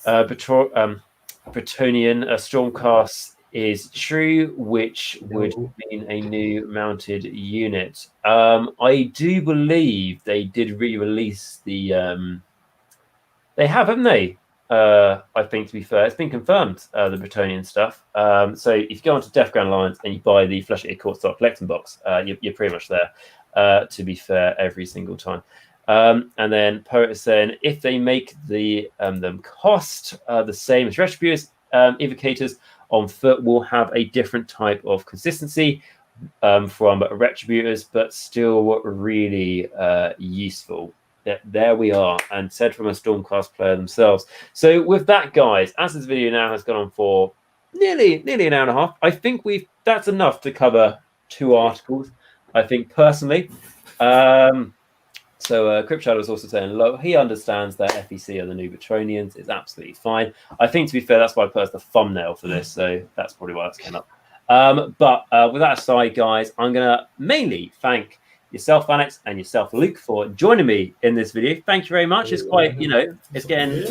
Bretonnian Stormcast is true, which would mean a new mounted unit. I do believe they did re-release the. They have, haven't they? I think, to be fair, it's been confirmed, the Bretonnian stuff. So if you go onto Deathground Alliance and you buy the Flesh Eater Court Stock collecting box, you're pretty much there. To be fair, every single time. And then Poet is saying, if they make the them cost the same as Retributors, Evocators on foot will have a different type of consistency from Retributors, but still really useful. There we are, and said from a Stormcast player themselves. So with that, guys, as this video now has gone on for nearly an hour and a half, I think that's enough to cover 2 articles. I think personally. So Crypt Shadow was also saying, look, he understands that FEC are the new Bretonnians. It's absolutely fine. I think, to be fair, that's why I put as the thumbnail for this. So that's probably why that came up. But with that aside, guys, I'm going to mainly thank yourself, Alex, and yourself, Luc, for joining me in this video. Thank you very much. It's quite, it's getting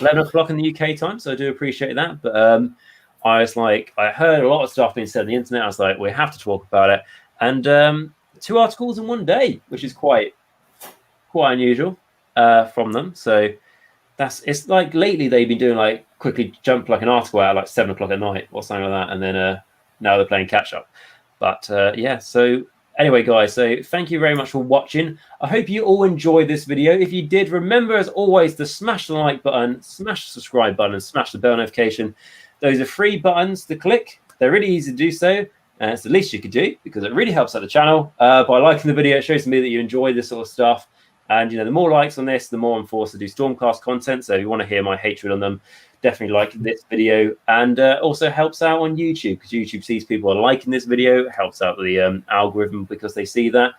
11 o'clock in the UK time, so I do appreciate that. But I was like, I heard a lot of stuff being said on the internet. I was like, we have to talk about it. And 2 articles in one day, which is quite unusual from them. So it's like lately they've been doing like quickly jump like an article out like 7 o'clock at night or something like that, and then now they're playing catch up. But so anyway, guys, so thank you very much for watching. I hope you all enjoyed this video. If you did, remember as always to smash the like button, smash the subscribe button, and smash the bell notification. Those are free buttons to click. They're really easy to do so. And it's the least you could do because it really helps out the channel. By liking the video, it shows me that you enjoy this sort of stuff. And, the more likes on this, the more I'm forced to do Stormcast content. So if you want to hear my hatred on them, definitely like this video. And also helps out on YouTube because YouTube sees people are liking this video. It helps out the algorithm because they see that.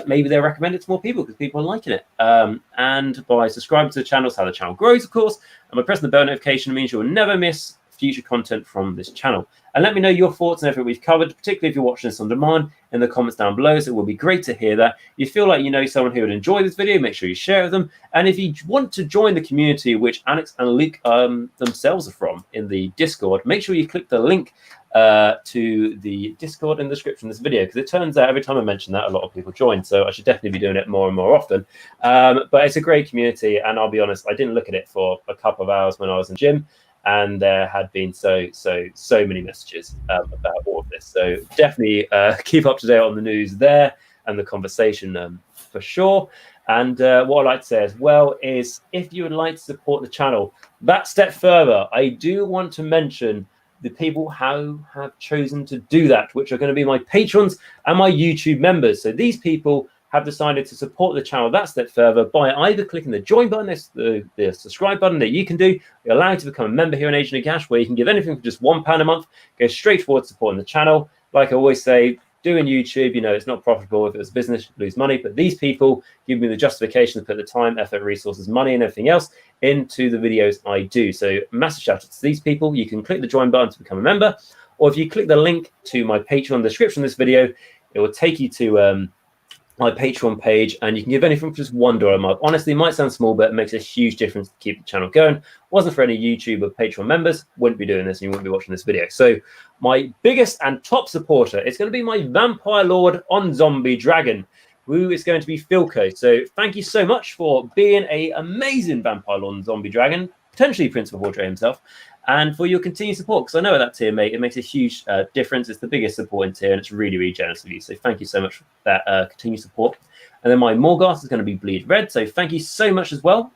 Maybe they'll recommend it to more people because people are liking it. And by subscribing to the channel, it's how the channel grows, of course. And by pressing the bell notification, it means you'll never miss future content from this channel. And let me know your thoughts on everything we've covered, particularly if you're watching this on demand, in the comments down below. So it will be great to hear that. If you feel like you know someone who would enjoy this video, make sure you share it with them. And if you want to join the community, which Alex and Luc themselves are from in the Discord, make sure you click the link to the Discord in the description of this video, because it turns out every time I mention that, a lot of people join. So I should definitely be doing it more and more often. But it's a great community. And I'll be honest, I didn't look at it for a couple of hours when I was in gym. And there had been so many messages about all of this. So definitely keep up to date on the news there and the conversation for sure. And what I'd like to say as well is if you would like to support the channel that step further, I do want to mention the people who have chosen to do that, which are going to be my patrons and my YouTube members. So these people have decided to support the channel that step further by either clicking the join button, the subscribe button that you can do. You're allowed to become a member here on Agent of Cash, where you can give anything for just £1 a month, go straight towards supporting the channel. Like I always say, doing YouTube, you know, it's not profitable. If it was a business, you lose money. But these people give me the justification to put the time, effort, resources, money, and everything else into the videos I do. So massive shout out to these people. You can click the join button to become a member, or if you click the link to my Patreon description of this video, it will take you to my Patreon page, and you can give anything for just $1 a month. Honestly, it might sound small, but it makes a huge difference to keep the channel going. Wasn't for any YouTube or Patreon members, wouldn't be doing this, and you wouldn't be watching this video. So my biggest and top supporter is going to be my Vampire Lord on Zombie Dragon, who is going to be Filq. So thank you so much for being an amazing Vampire Lord on Zombie Dragon, potentially Prince of Vordre himself, and for your continued support, because I know at that tier, mate, it makes a huge difference. It's the biggest supporting tier, and it's really, really generous of you. So thank you so much for that continued support. And then my Morgast is going to be Bleed Red. So thank you so much as well,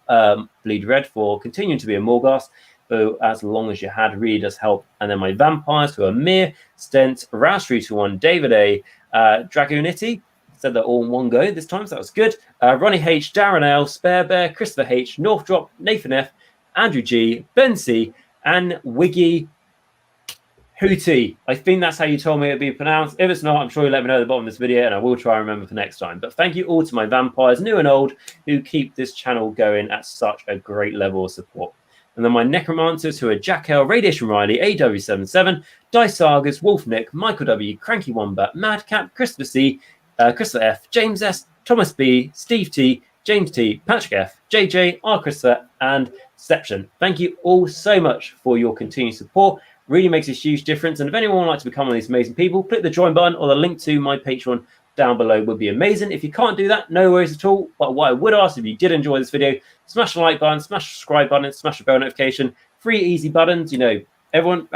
Bleed Red, for continuing to be a Morgast for as long as you had. Really does help. And then my Vampires, who are Mir, Stence, Rouse321, David A, Dragoonity. Said that all in one go this time, so that was good. Ronni H, Darren L, SpareBear, Christopher H, Northdrop, Nathan F, Andrew G, Ben C, and Wiggy Whooty. I think that's how you told me it'd be pronounced. If it's not, I'm sure you'll let me know at the bottom of this video, and I will try and remember for next time. But thank you all to my vampires, new and old, who keep this channel going at such a great level of support. And then my Necromancers, who are Jacq.l, RadiationRiley, AW77, Sagas, WolfNick, Michal W, Cranky Wombat, Madcap, Christopher C, Christopher F, James S, Thomas B, Steve T, James T, Patrick F, JJ, R. Christopher, and Sception. Thank you all so much for your continued support. Really makes a huge difference. And if anyone would like to become one of these amazing people, click the join button, or the link to my Patreon down below would be amazing. If you can't do that, no worries at all. But what I would ask, if you did enjoy this video, smash the like button, smash the subscribe button, smash the bell notification. 3 easy buttons. You know, everyone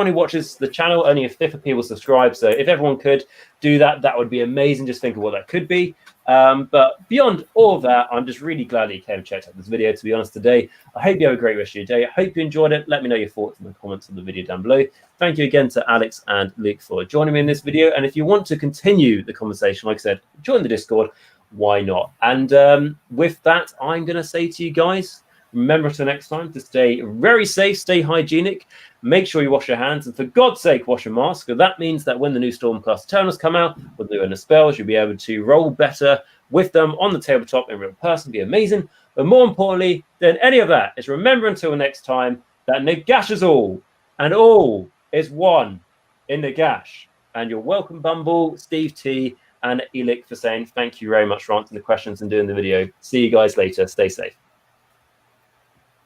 who watches the channel, only a fifth of people subscribe. So if everyone could do that, that would be amazing. Just think of what that could be. But beyond all of that, I'm just really glad that you came and checked out this video, to be honest, today. I hope you have a great rest of your day. I hope you enjoyed it. Let me know your thoughts in the comments on the video down below. Thank you again to Alex and Luc for joining me in this video. And if you want to continue the conversation, like I said, join the Discord. Why not? And with that, I'm going to say to you guys, remember till next time to stay very safe, stay hygienic, make sure you wash your hands, and for God's sake, wash your mask. That means that when the new Stormcast Eternals come out, with new and spells, you'll be able to roll better with them on the tabletop in real person, be amazing. But more importantly than any of that is remember until next time that Nagash is all, and all is one in Nagash. And you're welcome, Bumble, Steve T, and Elik for saying thank you very much for answering the questions and doing the video. See you guys later. Stay safe.